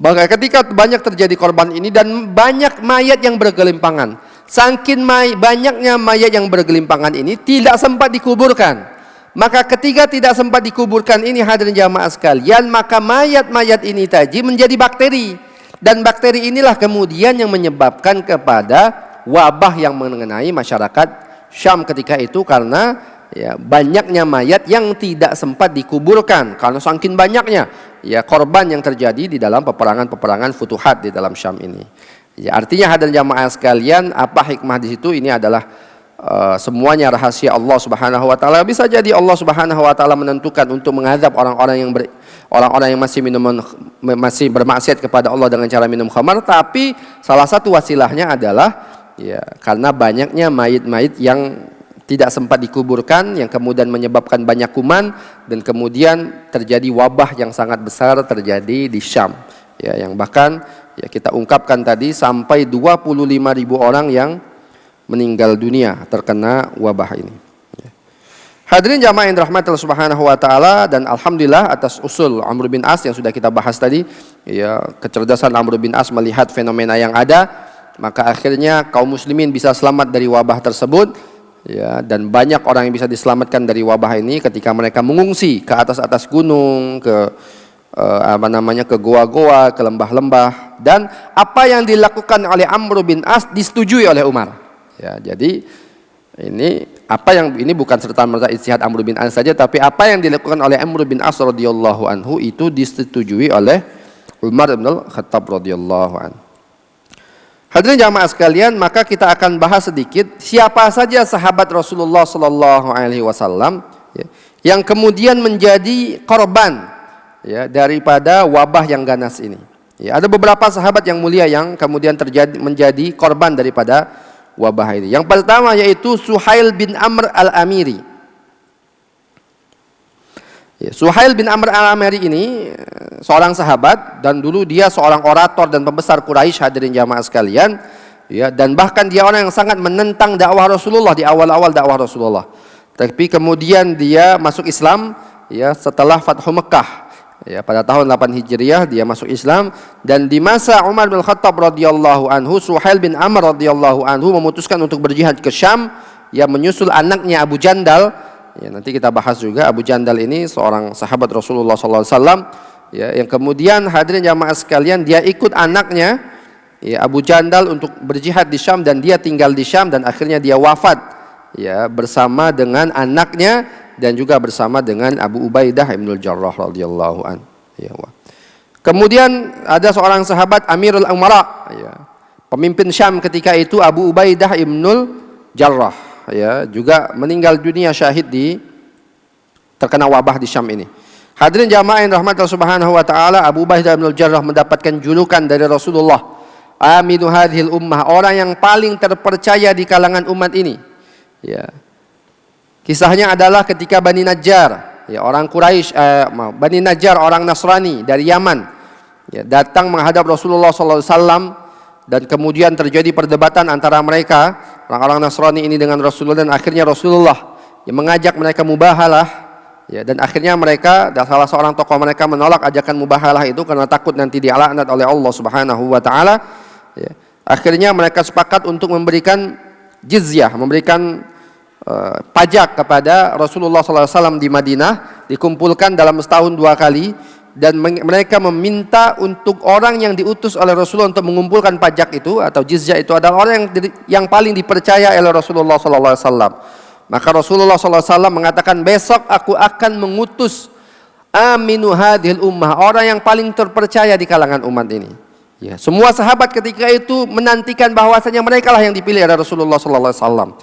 Bahkan ketika banyak terjadi korban ini dan banyak mayat yang bergelimpangan, saking banyaknya mayat yang bergelimpangan ini tidak sempat dikuburkan. Maka ketika tidak sempat dikuburkan ini hadirin jamaah sekalian, maka mayat-mayat ini tadi menjadi bakteri, dan bakteri inilah kemudian yang menyebabkan kepada wabah yang mengenai masyarakat Syam ketika itu, karena ya banyaknya mayat yang tidak sempat dikuburkan karena saking banyaknya ya korban yang terjadi di dalam peperangan futuhat di dalam Syam ini. Ya, artinya hadirin jamaah sekalian, apa hikmah di situ? Ini adalah semuanya rahasia Allah Subhanahu wa taala. Bisa jadi Allah Subhanahu wa taala menentukan untuk mengazab orang-orang yang masih bermaksiat kepada Allah dengan cara minum khamar, tapi salah satu wasilahnya adalah ya karena banyaknya mayit-mayit yang tidak sempat dikuburkan, yang kemudian menyebabkan banyak kuman, dan kemudian terjadi wabah yang sangat besar terjadi di Syam, ya, yang bahkan ya kita ungkapkan tadi sampai 25.000 orang yang meninggal dunia terkena wabah ini. Ya. Hadirin jamaah yang dirahmati Allah Subhanahu wa taala, dan alhamdulillah atas usul Amr bin As yang sudah kita bahas tadi, ya, kecerdasan Amr bin As melihat fenomena yang ada, maka akhirnya kaum muslimin bisa selamat dari wabah tersebut. Ya, dan banyak orang yang bisa diselamatkan dari wabah ini ketika mereka mengungsi ke atas gunung, ke ke goa-goa, ke lembah-lembah, dan apa yang dilakukan oleh Amr bin As disetujui oleh Umar. Ya, jadi ini bukan serta-merta ijtihad Amr bin As saja, tapi apa yang dilakukan oleh Amr bin As radhiyallahu anhu itu disetujui oleh Umar bin Khattab radhiyallahu anhu. Hadirin jamaah sekalian, maka kita akan bahas sedikit siapa saja sahabat Rasulullah sallallahu alaihi wasallam yang kemudian menjadi korban ya daripada wabah yang ganas ini. Ya, ada beberapa sahabat yang mulia yang kemudian menjadi korban daripada wabah ini. Yang pertama yaitu Suhail bin Amr al-Amiri. Suhail bin Amr al-Amiri ini seorang sahabat, dan dulu dia seorang orator dan pembesar Quraisy hadirin jamaah sekalian, ya, dan bahkan dia orang yang sangat menentang dakwah Rasulullah di awal-awal dakwah Rasulullah. Tapi kemudian dia masuk Islam ya setelah Fathu Mekah. Ya, pada tahun 8 Hijriah dia masuk Islam, dan di masa Umar bin Khattab radhiyallahu anhu, Suhail bin Amr radhiyallahu anhu memutuskan untuk berjihad ke Syam, ya, menyusul anaknya Abu Jandal. Ya, nanti kita bahas juga Abu Jandal ini seorang sahabat Rasulullah SAW, ya, yang kemudian hadirin jamaah sekalian dia ikut anaknya, ya, Abu Jandal untuk berjihad di Syam, dan dia tinggal di Syam, dan akhirnya dia wafat, ya, bersama dengan anaknya dan juga bersama dengan Abu Ubaidah ibnul Jarrah radhiyallahu an. Ya, kemudian ada seorang sahabat Amirul Umara, ya, pemimpin Syam ketika itu, Abu Ubaidah ibnul Jarrah. Ya, juga meninggal dunia syahid terkena wabah di Syam ini. Hadirin jamaah yang rahmat Allah Subhanahu wa taala, Abu Ubaidah bin Jarrah mendapatkan julukan dari Rasulullah, Aminu hadhil ummah, orang yang paling terpercaya di kalangan umat ini. Ya. Kisahnya adalah ketika Bani Najjar, ya, orang Quraisy, Bani Najjar orang Nasrani dari Yaman, ya, datang menghadap Rasulullah SAW, dan kemudian terjadi perdebatan antara mereka orang-orang Nasrani ini dengan Rasulullah, dan akhirnya Rasulullah yang mengajak mereka mubahalah, ya, dan akhirnya mereka, dan salah seorang tokoh mereka menolak ajakan mubahalah itu karena takut nanti dilaknat oleh Allah Subhanahu wa taala. Ya. Akhirnya mereka sepakat untuk memberikan jizyah, memberikan pajak kepada Rasulullah SAW di Madinah, dikumpulkan dalam setahun 2 kali, dan mereka meminta untuk orang yang diutus oleh Rasulullah untuk mengumpulkan pajak itu atau jizyah itu adalah orang yang paling dipercaya oleh Rasulullah SAW. Maka Rasulullah SAW mengatakan, besok aku akan mengutus aminu hadhil ummah, orang yang paling terpercaya di kalangan umat ini. Ya, semua sahabat ketika itu menantikan bahwasanya mereka lah yang dipilih oleh Rasulullah SAW.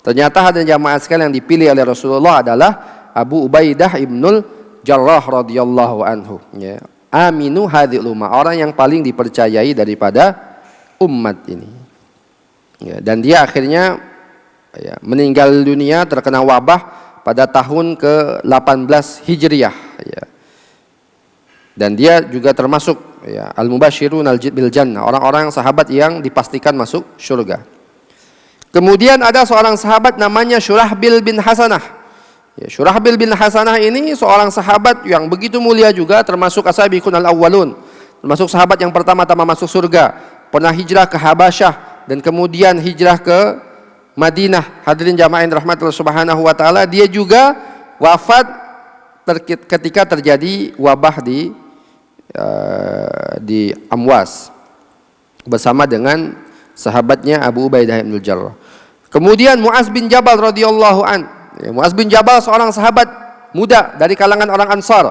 Ternyata hadirin jamaah sekalian, yang dipilih oleh Rasulullah adalah Abu Ubaidah ibnul Jarrah radhiyallahu anhu. Ya. Aminu hadhil ummah, orang yang paling dipercayai daripada umat ini. Ya, dan dia akhirnya, ya, meninggal dunia terkena wabah pada tahun ke-18 Hijriah. Ya. Dan dia juga termasuk, ya, al-mubashirun bil jannah, orang-orang sahabat yang dipastikan masuk surga. Kemudian ada seorang sahabat namanya Syurahbil bin Hasanah. Ya, Syurahbil bin Hasanah ini seorang sahabat yang begitu mulia juga, termasuk as-sabiqun al-awwalun, termasuk sahabat yang pertama-tama masuk surga. Pernah hijrah ke Habasyah dan kemudian hijrah ke Madinah. Hadirin jamaah yang dirahmati Allah Subhanahu wa taala, dia juga wafat ketika terjadi wabah di Amwas bersama dengan sahabatnya Abu Ubaidah bin Jarrah. Kemudian Muaz bin Jabal radhiyallahu an. Ya, Muaz bin Jabal seorang sahabat muda dari kalangan orang Ansar,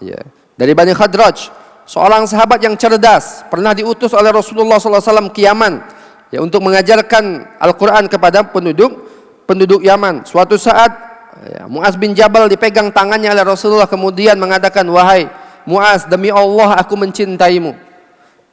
ya, dari Bani Khadraj, seorang sahabat yang cerdas, pernah diutus oleh Rasulullah SAW ke Yaman, ya, untuk mengajarkan Al-Quran kepada penduduk Yaman. Suatu saat, ya, Muaz bin Jabal dipegang tangannya oleh Rasulullah, kemudian mengatakan, wahai Muaz, demi Allah aku mencintaimu.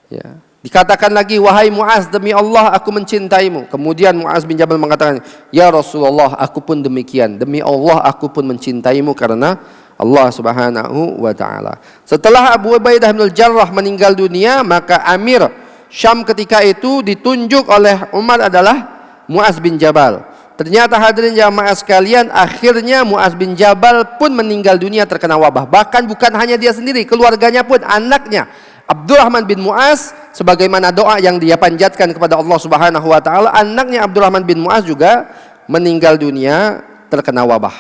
Ya. Dikatakan lagi, wahai Muaz, demi Allah aku mencintaimu. Kemudian Muaz bin Jabal mengatakan, ya Rasulullah, aku pun demikian, demi Allah aku pun mencintaimu karena Allah Subhanahu wa taala. Setelah Abu Ubaidah bin Jarrah meninggal dunia, maka Amir Syam ketika itu ditunjuk oleh Umar adalah Muaz bin Jabal. Ternyata hadirin jamaah sekalian, akhirnya Muaz bin Jabal pun meninggal dunia terkena wabah. Bahkan bukan hanya dia sendiri, keluarganya pun, anaknya Abdurrahman bin Muaz, sebagaimana doa yang dia panjatkan kepada Allah Subhanahu wa taala, anaknya Abdurrahman bin Muaz juga meninggal dunia terkena wabah.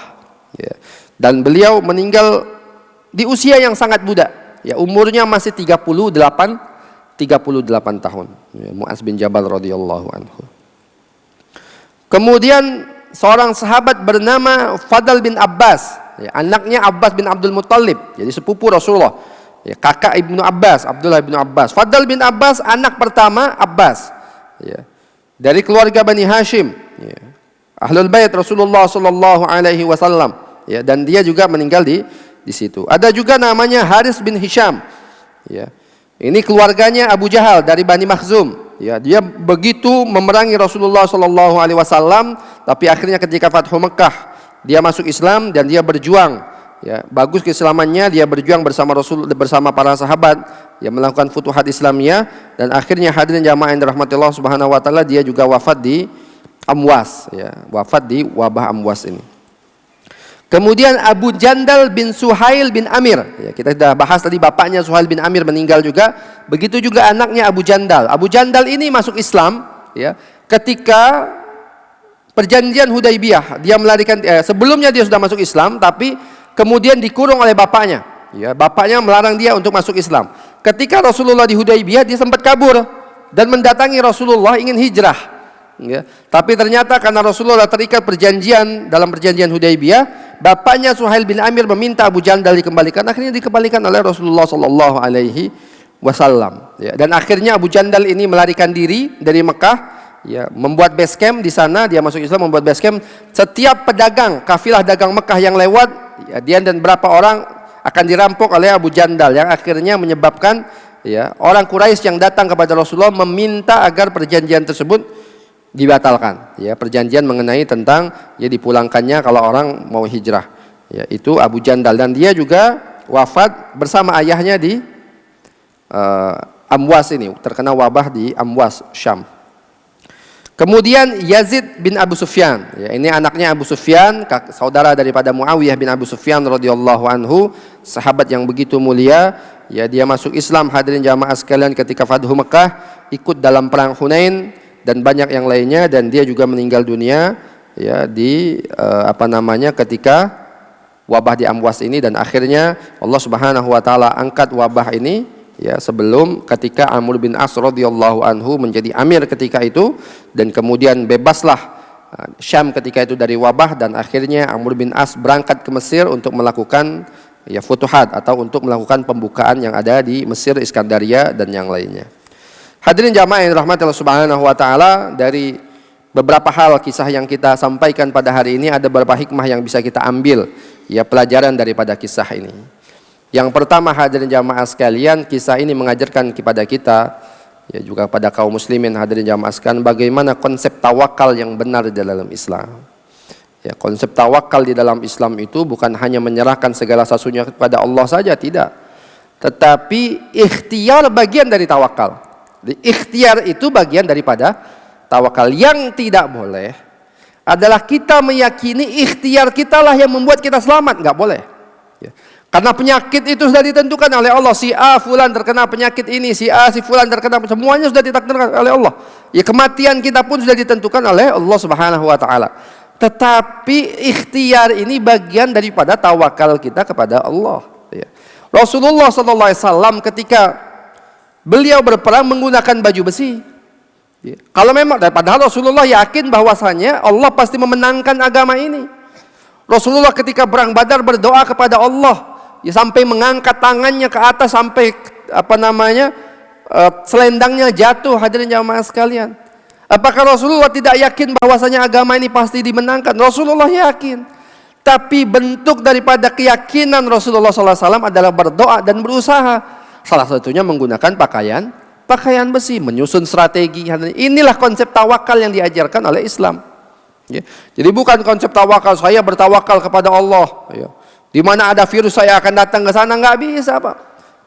Ya. Dan beliau meninggal di usia yang sangat muda. Ya, umurnya masih 38 tahun. Ya, Muaz bin Jabal radhiyallahu anhu. Kemudian seorang sahabat bernama Fadl bin Abbas, ya, anaknya Abbas bin Abdul Muttalib, jadi sepupu Rasulullah. Ya, kakak Ibnu Abbas, Abdullah bin Abbas. Fadl bin Abbas anak pertama Abbas, ya, dari keluarga Bani Hashim, ya, Ahlul Bait Rasulullah sallallahu alaihi wasallam, ya, dan dia juga meninggal di situ. Ada juga namanya Haris bin Hisham, ya. Ini keluarganya Abu Jahal dari Bani Makhzum, ya. Dia begitu memerangi Rasulullah sallallahu alaihi wasallam, tapi akhirnya ketika Fathu Mekah dia masuk Islam dan dia berjuang. Ya, bagus keislamannya, dia berjuang bersama Rasul, bersama para sahabat, ya, melakukan futuhat Islamiyah, dan akhirnya hadirin jamaah yang dirahmati Allah Subhanahu wa taala, dia juga wafat di Amwas, ya, wafat di wabah Amwas ini. Kemudian Abu Jandal bin Suhail bin Amir, ya, kita sudah bahas tadi bapaknya Suhail bin Amir meninggal juga, begitu juga anaknya Abu Jandal. Abu Jandal ini masuk Islam, ya, ketika perjanjian Hudaibiyah. Dia melarikan, sebelumnya dia sudah masuk Islam, tapi kemudian dikurung oleh bapaknya. Ya, bapaknya melarang dia untuk masuk Islam. Ketika Rasulullah di Hudaibiyah, dia sempat kabur dan mendatangi Rasulullah ingin hijrah. Ya, tapi ternyata karena Rasulullah terikat perjanjian dalam perjanjian Hudaibiyah, bapaknya Suhail bin Amir meminta Abu Jandal dikembalikan. Akhirnya dikembalikan oleh Rasulullah sallallahu alaihi wasallam. Ya, dan akhirnya Abu Jandal ini melarikan diri dari Mekah, ya, membuat base camp di sana. Dia masuk Islam, membuat base camp. Setiap pedagang, kafilah dagang Mekah yang lewat, ya, dia dan berapa orang akan dirampok oleh Abu Jandal, yang akhirnya menyebabkan, ya, orang Quraisy yang datang kepada Rasulullah meminta agar perjanjian tersebut dibatalkan. Ya, perjanjian mengenai tentang ya dipulangkannya kalau orang mau hijrah. Ya, itu Abu Jandal, dan dia juga wafat bersama ayahnya di Amwas, ini terkena wabah di Amwas, Syam. Kemudian Yazid bin Abu Sufyan, ya, ini anaknya Abu Sufyan, saudara daripada Muawiyah bin Abu Sufyan radhiyallahu anhu, sahabat yang begitu mulia. Ya, dia masuk Islam, hadirin jamaah sekalian, ketika Fathu Mekah, ikut dalam perang Hunain dan banyak yang lainnya, dan dia juga meninggal dunia ya di ketika wabah di Amwas ini, dan akhirnya Allah Subhanahu wa taala angkat wabah ini ya sebelum ketika Amr bin As radhiyallahu anhu menjadi amir ketika itu, dan kemudian bebaslah Syam ketika itu dari wabah, dan akhirnya Amr bin As berangkat ke Mesir untuk melakukan ya futuhat atau untuk melakukan pembukaan yang ada di Mesir, Iskandaria dan yang lainnya. Hadirin jamaah yang dirahmati Allah Subhanahu wa taala, dari beberapa hal kisah yang kita sampaikan pada hari ini ada beberapa hikmah yang bisa kita ambil ya pelajaran daripada kisah ini. Yang pertama, hadirin jamaah sekalian, kisah ini mengajarkan kepada kita ya juga pada kaum muslimin, hadirin jamaah sekalian, bagaimana konsep tawakal yang benar di dalam Islam. Ya, konsep tawakal di dalam Islam itu bukan hanya menyerahkan segala sesuatunya kepada Allah saja, tidak. Tetapi ikhtiar bagian dari tawakal. Ikhtiar itu bagian daripada tawakal. Yang tidak boleh adalah kita meyakini ikhtiar kita lah yang membuat kita selamat, nggak boleh. Ya. Karena penyakit itu sudah ditentukan oleh Allah. Si A fulan terkena penyakit ini, si A si fulan terkena, semuanya sudah ditakdirkan oleh Allah. Ya, kematian kita pun sudah ditentukan oleh Allah Subhanahu wa taala. Tetapi ikhtiar ini bagian daripada tawakal kita kepada Allah. Ya. Rasulullah sallallahu alaihi wasallam ketika beliau berperang menggunakan baju besi. Ya. Kalau memang, padahal Rasulullah yakin bahwasanya Allah pasti memenangkan agama ini. Rasulullah ketika perang Badar berdoa kepada Allah. Ya, sampai mengangkat tangannya ke atas sampai selendangnya jatuh, hadirin jamaah sekalian. Apakah Rasulullah tidak yakin bahwasanya agama ini pasti dimenangkan? Rasulullah yakin. Tapi bentuk daripada keyakinan Rasulullah SAW adalah berdoa dan berusaha. Salah satunya menggunakan pakaian besi, menyusun strategi. Inilah konsep tawakal yang diajarkan oleh Islam. Ya. Jadi bukan konsep tawakal saya bertawakal kepada Allah. Ya. Di mana ada virus saya akan datang ke sana, nggak bisa, Pak.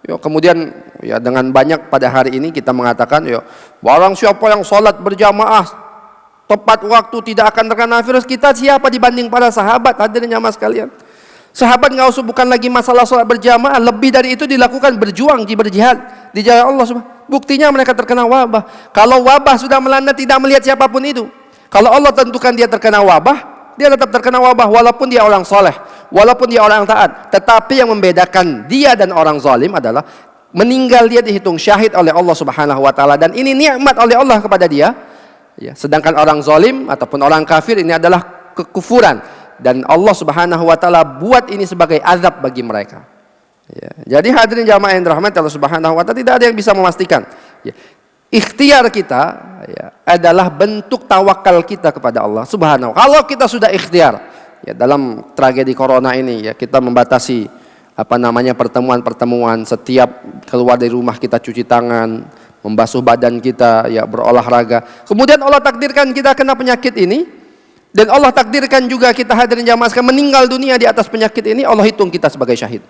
Ya, kemudian ya dengan banyak pada hari ini kita mengatakan ya barang siapa yang sholat berjamaah tepat waktu tidak akan terkena virus. Kita siapa dibanding para sahabat, hadirin jamaah sekalian? Sahabat nggak usah, bukan lagi masalah sholat berjamaah, lebih dari itu dilakukan berjuang, berjihad di jalan Allah. Buktinya mereka terkena wabah. Kalau wabah sudah melanda tidak melihat siapapun itu. Kalau Allah tentukan dia terkena wabah, dia tetap terkena wabah walaupun dia orang soleh, walaupun dia orang taat. Tetapi yang membedakan dia dan orang zalim adalah meninggal dia dihitung syahid oleh Allah Subhanahu wa taala, dan ini nikmat oleh Allah kepada dia. Ya, sedangkan orang zalim ataupun orang kafir ini adalah kekufuran, dan Allah Subhanahu wa taala buat ini sebagai azab bagi mereka. Ya, jadi hadirin jamaah yang dirahmati Allah Subhanahu wa taala, tidak ada yang bisa memastikan. Ya, ikhtiar kita ya adalah bentuk tawakal kita kepada Allah Subhanahu. Kalau kita sudah ikhtiar ya dalam tragedi corona ini ya, kita membatasi pertemuan-pertemuan, setiap keluar dari rumah kita cuci tangan, membasuh badan kita, ya berolahraga. Kemudian Allah takdirkan kita kena penyakit ini, dan Allah takdirkan juga kita, hadirin jamaah sekalian, meninggal dunia di atas penyakit ini. Allah hitung kita sebagai syahid.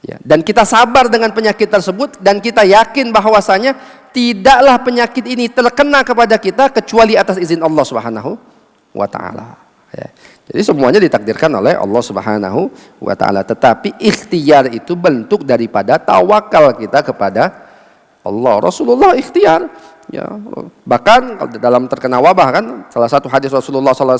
Ya, dan kita sabar dengan penyakit tersebut, dan kita yakin bahwasanya tidaklah penyakit ini terkena kepada kita kecuali atas izin Allah Subhanahu wa taala. Ya. Jadi semuanya ditakdirkan oleh Allah Subhanahu wa taala, tetapi ikhtiar itu bentuk daripada tawakal kita kepada Allah. Rasulullah ikhtiar. Ya, bahkan dalam terkena wabah kan, salah satu hadis Rasulullah SAW,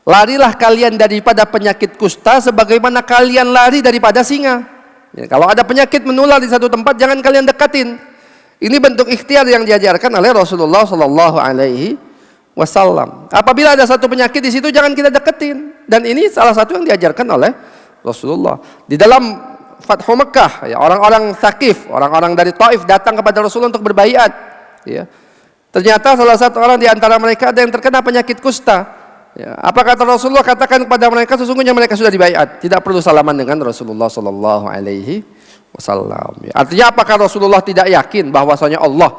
larilah kalian daripada penyakit kusta sebagaimana kalian lari daripada singa. Ya, kalau ada penyakit menular di satu tempat, jangan kalian dekatin. Ini bentuk ikhtiar yang diajarkan oleh Rasulullah Sallallahu Alaihi Wasallam. Apabila ada satu penyakit di situ, jangan kita deketin. Dan ini salah satu yang diajarkan oleh Rasulullah. Di dalam Fathu Mekah, ya, orang-orang Tsaqif, orang-orang dari Taif datang kepada Rasulullah untuk berbaiat. Ya. Ternyata salah satu orang di antara mereka ada yang terkena penyakit kusta. Ya. Apa kata Rasulullah? Katakan kepada mereka, sesungguhnya mereka sudah dibaiat, tidak perlu salaman dengan Rasulullah Sallallahu Alaihi Wasallam. Ya. Artinya apakah Rasulullah tidak yakin bahwasanya Allah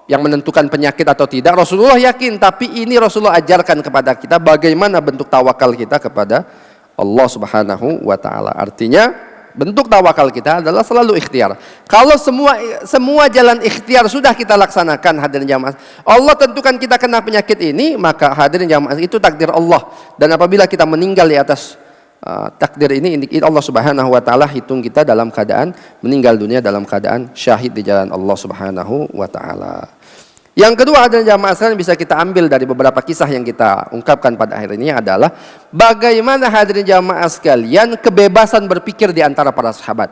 yang menentukan penyakit atau tidak. Rasulullah yakin, tapi ini Rasulullah ajarkan kepada kita bagaimana bentuk tawakal kita kepada Allah Subhanahu wa taala. Artinya bentuk tawakal kita adalah selalu ikhtiar. Kalau semua jalan ikhtiar sudah kita laksanakan, hadirin jamaah, Allah tentukan kita kena penyakit ini, maka hadirin jamaah itu takdir Allah. Dan apabila kita meninggal di atas takdir ini, Allah Subhanahu wa taala hitung kita dalam keadaan meninggal dunia dalam keadaan syahid di jalan Allah Subhanahu wa taala. Yang kedua adalah jamaah sekalian bisa kita ambil dari beberapa kisah yang kita ungkapkan pada akhir ini adalah bagaimana hadirin jamaah sekalian kebebasan berpikir di antara para sahabat.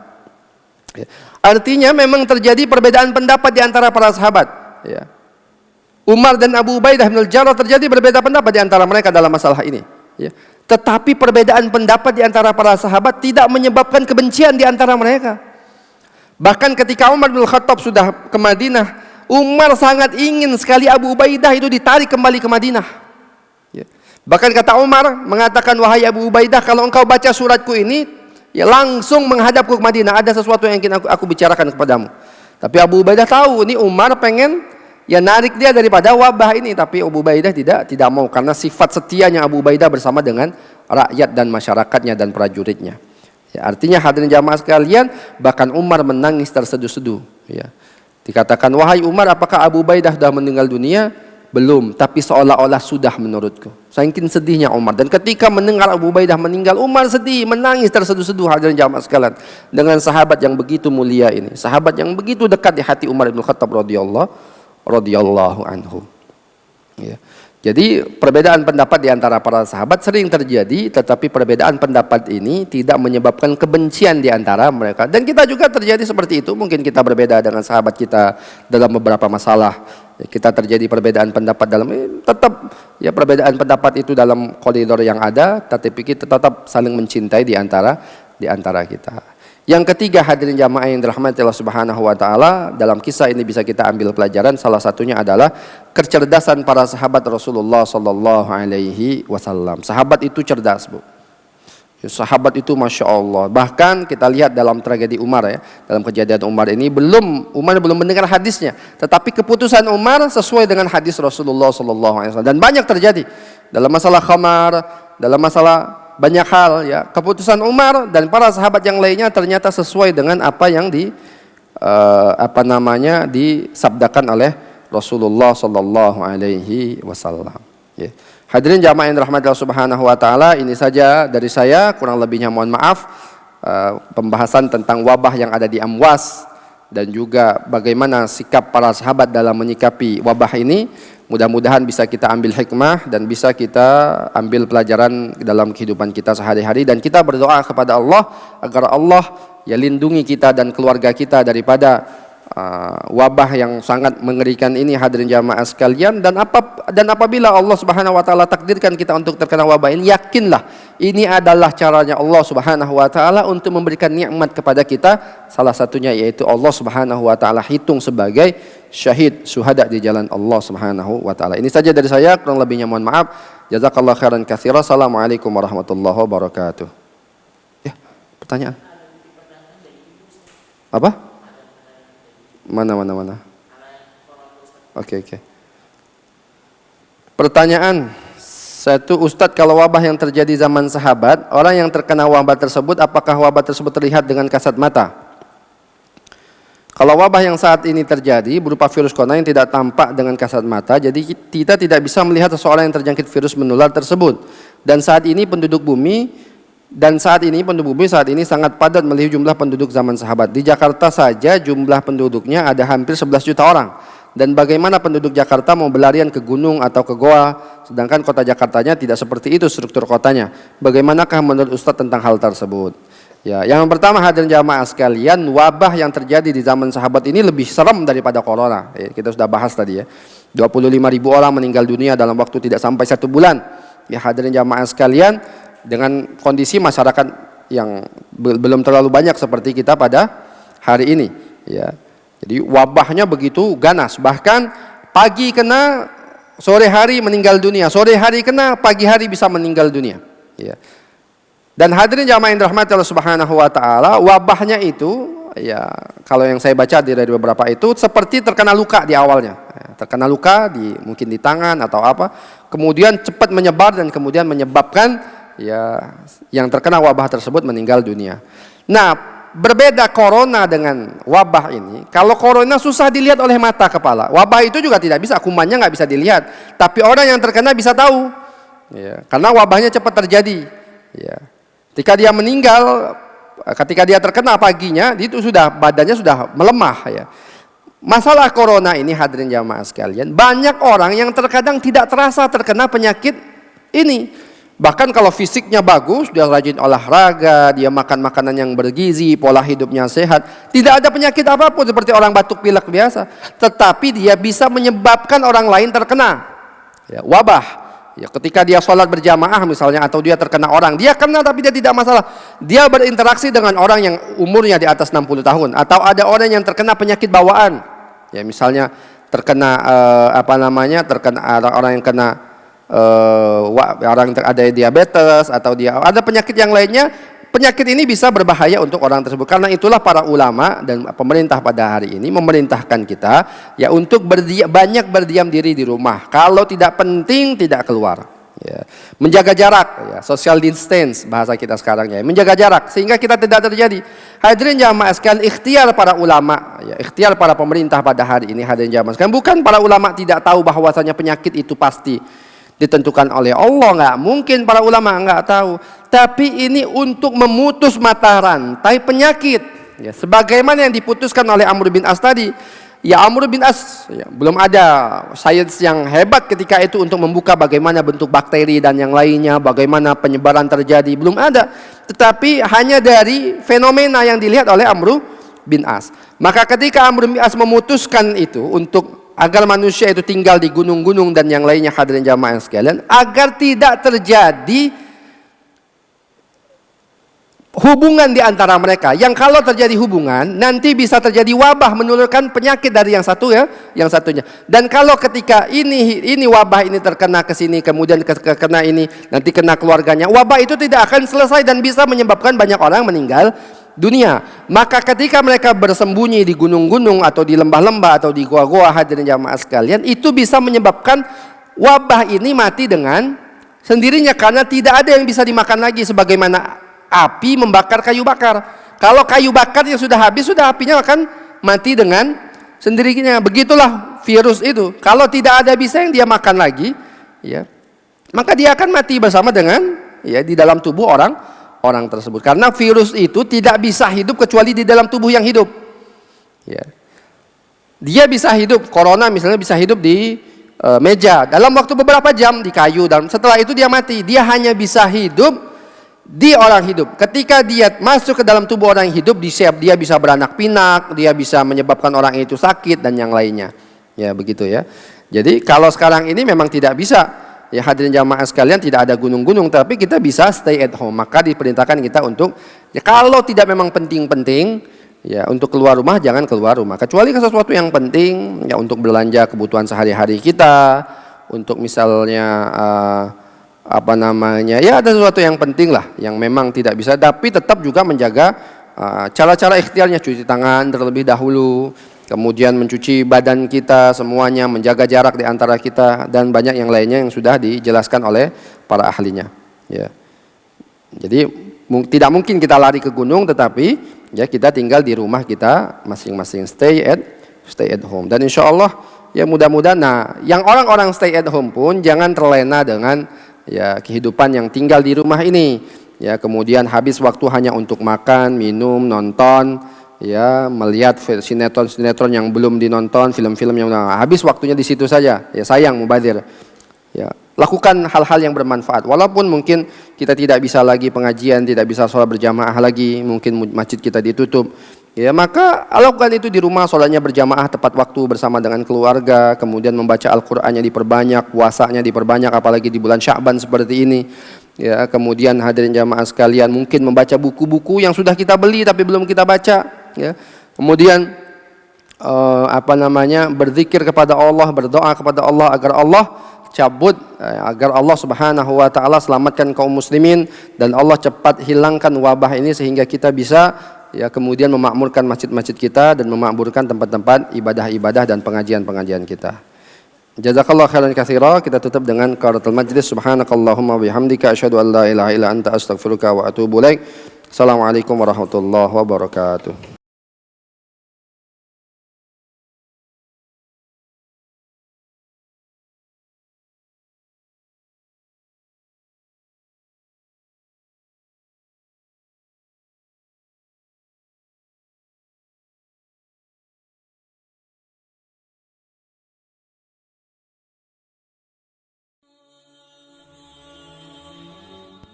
Artinya memang terjadi perbedaan pendapat di antara para sahabat. Umar dan Abu Ubaidah bin Al-Jarrah terjadi berbeda pendapat di antara mereka dalam masalah ini. Tetapi perbedaan pendapat di antara para sahabat tidak menyebabkan kebencian di antara mereka. Bahkan ketika Umar bin Khattab sudah ke Madinah, Umar sangat ingin sekali Abu Ubaidah itu ditarik kembali ke Madinah. Bahkan kata Umar mengatakan, wahai Abu Ubaidah, kalau engkau baca suratku ini, langsung menghadapku ke Madinah. Ada sesuatu yang ingin aku bicarakan kepadamu. Tapi Abu Ubaidah tahu, ini Umar pengen narik dia daripada wabah ini. Tapi Abu Ubaidah tidak mau, karena sifat setianya Abu Ubaidah bersama dengan rakyat dan masyarakatnya dan prajuritnya. Artinya hadirin jamaah sekalian, bahkan Umar menangis terseduh-seduh. Dikatakan, wahai Umar, apakah Abu Ubaidah sudah meninggal dunia? Belum, tapi seolah-olah sudah menurutku. Saking sedihnya Umar. Dan ketika mendengar Abu Ubaidah meninggal, Umar sedih, menangis terseduh-seduh, hadirin jamaah sekalian. Dengan sahabat yang begitu mulia ini, sahabat yang begitu dekat di hati Umar bin Khattab radhiyallahu anhu. Jadi perbedaan pendapat di antara para sahabat sering terjadi, tetapi perbedaan pendapat ini tidak menyebabkan kebencian di antara mereka. Dan kita juga terjadi seperti itu. Mungkin kita berbeda dengan sahabat kita dalam beberapa masalah. Kita terjadi perbedaan pendapat dalam, tetap perbedaan pendapat itu dalam koridor yang ada, tetapi kita tetap saling mencintai di antara kita. Yang ketiga hadirin jamaah yang dirahmati Allah Subhanahu wa taala, dalam kisah ini bisa kita ambil pelajaran, salah satunya adalah kecerdasan para sahabat Rasulullah sallallahu alaihi wasallam. Sahabat itu cerdas, Bu. Sahabat itu Masya Allah. Bahkan kita lihat dalam tragedi Umar dalam kejadian Umar ini, Umar belum mendengar hadisnya, tetapi keputusan Umar sesuai dengan hadis Rasulullah sallallahu alaihi wasallam. Dan banyak terjadi dalam masalah khamar, dalam masalah banyak hal keputusan Umar dan para sahabat yang lainnya ternyata sesuai dengan apa yang disabdakan oleh Rasulullah sallallahu alaihi wasallam. Hadirin jamaah yang dirahmati Allah Subhanahu wa taala, ini saja dari saya, kurang lebihnya mohon maaf. Pembahasan tentang wabah yang ada di Amwas dan juga bagaimana sikap para sahabat dalam menyikapi wabah ini. Mudah-mudahan bisa kita ambil hikmah dan bisa kita ambil pelajaran dalam kehidupan kita sehari-hari, dan kita berdoa kepada Allah agar Allah lindungi kita dan keluarga kita daripada wabah yang sangat mengerikan ini, hadirin jamaah sekalian. Dan apabila Allah Subhanahu wa taala takdirkan kita untuk terkena wabah ini, yakinlah ini adalah caranya Allah Subhanahu wa taala untuk memberikan nikmat kepada kita. Salah satunya yaitu Allah Subhanahu wa taala hitung sebagai syahid, syuhada di jalan Allah Subhanahu wa taala. Ini saja dari saya, kurang lebihnya mohon maaf. Jazakallahu khairan katsira. Assalamualaikum warahmatullahi wabarakatuh. Pertanyaan. Apa? Mana. Oke. Pertanyaan. Satu, Ustadz, kalau wabah yang terjadi zaman sahabat, orang yang terkena wabah tersebut, apakah wabah tersebut terlihat dengan kasat mata? Kalau wabah yang saat ini terjadi berupa virus corona yang tidak tampak dengan kasat mata, jadi kita tidak bisa melihat seseorang yang terjangkit virus menular tersebut. Dan saat ini penduduk bumi saat ini sangat padat melihat jumlah penduduk zaman sahabat. Di Jakarta saja jumlah penduduknya ada hampir 11 juta orang. Dan bagaimana penduduk Jakarta mau berlarian ke gunung atau ke goa, sedangkan kota Jakartanya tidak seperti itu struktur kotanya. Bagaimanakah menurut Ustadz tentang hal tersebut? Yang pertama hadirin jamaah sekalian, wabah yang terjadi di zaman sahabat ini lebih serem daripada corona. Kita sudah bahas tadi 25.000 orang meninggal dunia dalam waktu tidak sampai 1 bulan. Hadirin jamaah sekalian, dengan kondisi masyarakat yang belum terlalu banyak seperti kita pada hari ini. Jadi wabahnya begitu ganas. Bahkan pagi kena, sore hari meninggal dunia. Sore hari kena, pagi hari bisa meninggal dunia. Dan hadirin jamaah yang dirahmati Allah Subhanahu wa taala, wabahnya itu kalau yang saya baca dari beberapa itu seperti terkena luka di awalnya. terkena luka mungkin di tangan atau apa, kemudian cepat menyebar dan kemudian menyebabkan ya yang terkena wabah tersebut meninggal dunia. Nah, berbeda corona dengan wabah ini. Kalau corona susah dilihat oleh mata kepala, wabah itu juga tidak bisa, kumannya nggak bisa dilihat. Tapi orang yang terkena bisa tahu, ya, karena wabahnya cepat terjadi. Ya. Ketika dia meninggal, ketika dia terkena paginya, itu sudah badannya sudah melemah. Ya. Masalah corona ini hadirin jamaah sekalian, banyak orang yang terkadang tidak terasa terkena penyakit ini. Bahkan kalau fisiknya bagus, dia rajin olahraga, dia makan makanan yang bergizi, pola hidupnya sehat, tidak ada penyakit apapun seperti orang batuk pilek biasa, tetapi dia bisa menyebabkan orang lain terkena ya, wabah. Ya, ketika dia sholat berjamaah misalnya, atau dia terkena orang, dia kena tapi dia tidak masalah. Dia berinteraksi dengan orang yang umurnya di atas 60 tahun, atau ada orang yang terkena penyakit bawaan. Ya, misalnya terkena terkena orang yang kena orang yang ada diabetes, atau dia ada penyakit yang lainnya. Penyakit ini bisa berbahaya untuk orang tersebut. Karena itulah para ulama dan pemerintah pada hari ini memerintahkan kita ya untuk banyak berdiam diri di rumah. Kalau tidak penting tidak keluar. Ya. Menjaga jarak, ya, social distance bahasa kita sekarang ya, menjaga jarak sehingga kita tidak terjadi. Hadirin jamaah sekalian, ikhtiar para ulama, ya, ikhtiar para pemerintah pada hari ini hadirin jamaah sekalian, bukan para ulama tidak tahu bahwasanya penyakit itu pasti ditentukan oleh Allah, nggak mungkin para ulama nggak tahu. Tapi ini untuk memutus mata rantai penyakit, ya, sebagaimana yang diputuskan oleh Amr bin As tadi. Ya, Amr bin As ya, belum ada sains yang hebat ketika itu untuk membuka bagaimana bentuk bakteri dan yang lainnya, bagaimana penyebaran terjadi, belum ada. Tetapi hanya dari fenomena yang dilihat oleh Amr bin As. Maka ketika Amr bin As memutuskan itu untuk agar manusia itu tinggal di gunung-gunung dan yang lainnya hadirin jamaah sekalian, agar tidak terjadi hubungan di antara mereka, yang kalau terjadi hubungan nanti bisa terjadi wabah, menularkan penyakit dari yang satu ya, yang satunya. Dan kalau ketika ini wabah ini terkena ke sini, kemudian kena ini, nanti kena keluarganya, wabah itu tidak akan selesai dan bisa menyebabkan banyak orang meninggal dunia. Maka ketika mereka bersembunyi di gunung-gunung atau di lembah-lembah atau di goa-goa hadirin jamaah sekalian, itu bisa menyebabkan wabah ini mati dengan sendirinya, karena tidak ada yang bisa dimakan lagi, sebagaimana api membakar kayu bakar. Kalau kayu bakar yang sudah habis, sudah apinya akan mati dengan sendirinya. Begitulah virus itu. Kalau tidak ada bisa yang dia makan lagi, ya, maka dia akan mati bersama dengan ya di dalam tubuh orang tersebut. Karena virus itu tidak bisa hidup kecuali di dalam tubuh yang hidup. Ya. Dia bisa hidup, corona misalnya bisa hidup di meja dalam waktu beberapa jam, di kayu, dan setelah itu dia mati. Dia hanya bisa hidup di orang hidup. Ketika dia masuk ke dalam tubuh orang yang hidup, dia bisa beranak pinak, dia bisa menyebabkan orang itu sakit dan yang lainnya. Ya, begitu ya. Jadi kalau sekarang ini memang tidak bisa, ya hadirin jamaah sekalian, tidak ada gunung-gunung, tapi kita bisa stay at home. Maka diperintahkan kita untuk ya, kalau tidak memang penting-penting ya untuk keluar rumah, jangan keluar rumah kecuali ke sesuatu yang penting ya, untuk belanja kebutuhan sehari-hari kita, untuk misalnya ya ada sesuatu yang penting lah, yang memang tidak bisa, tapi tetap juga menjaga cara-cara ikhtiarnya, cuci tangan terlebih dahulu, kemudian mencuci badan kita semuanya, menjaga jarak di antara kita, dan banyak yang lainnya yang sudah dijelaskan oleh para ahlinya. Ya. Jadi tidak mungkin kita lari ke gunung, tetapi ya kita tinggal di rumah kita masing-masing, stay at home. Dan insya Allah ya mudah-mudahan, nah yang orang-orang stay at home pun jangan terlena dengan ya kehidupan yang tinggal di rumah ini, ya kemudian habis waktu hanya untuk makan, minum, nonton, ya melihat sinetron yang belum dinonton, film-film yang habis waktunya di situ saja, ya sayang, mubazir. Ya, lakukan hal-hal yang bermanfaat, walaupun mungkin kita tidak bisa lagi pengajian, tidak bisa sholat berjamaah lagi, mungkin masjid kita ditutup. Ya, maka lakukan itu di rumah, sholatnya berjamaah tepat waktu bersama dengan keluarga, kemudian membaca Al-Qur'annya diperbanyak, puasanya diperbanyak, apalagi di bulan Sya'ban seperti ini. Ya, kemudian hadirin jamaah sekalian, mungkin membaca buku-buku yang sudah kita beli tapi belum kita baca. Ya, kemudian berzikir kepada Allah, berdoa kepada Allah agar Allah cabut, agar Allah Subhanahu wa taala selamatkan kaum muslimin dan Allah cepat hilangkan wabah ini sehingga kita bisa ya kemudian memakmurkan masjid-masjid kita dan memakmurkan tempat-tempat ibadah-ibadah dan pengajian-pengajian kita. Jazakallah khairan katsira. Kita tutup dengan qiratul majlis. Subhanakallahumma bihamdika asyhadu an la ilaha illa anta astaghfiruka wa atubu ilaik. Assalamualaikum warahmatullahi wabarakatuh.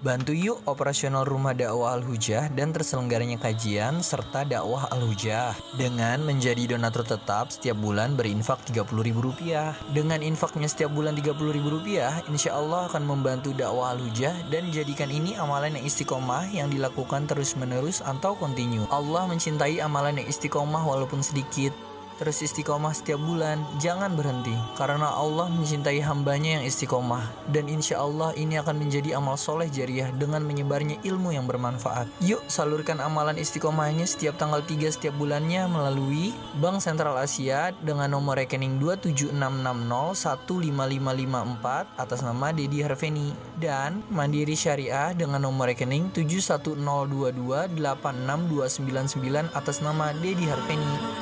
Bantu yuk operasional rumah dakwah Al-Hujah dan terselenggaranya kajian serta dakwah Al-Hujah dengan menjadi donatur tetap setiap bulan berinfak Rp30.000. Dengan infaknya setiap bulan Rp30.000, insya Allah akan membantu dakwah Al-Hujah dan jadikan ini amalan yang istiqomah yang dilakukan terus-menerus atau kontinu. Allah mencintai amalan yang istiqomah walaupun sedikit. Terus istiqomah setiap bulan, jangan berhenti, karena Allah mencintai hambanya yang istiqomah, dan insya Allah ini akan menjadi amal soleh jariah dengan menyebarnya ilmu yang bermanfaat. Yuk salurkan amalan istiqomahnya setiap tanggal 3 setiap bulannya melalui Bank Sentral Asia dengan nomor rekening 27660155554 atas nama Dedi Harveni, dan Mandiri Syariah dengan nomor rekening 7102286299 atas nama Dedi Harveni.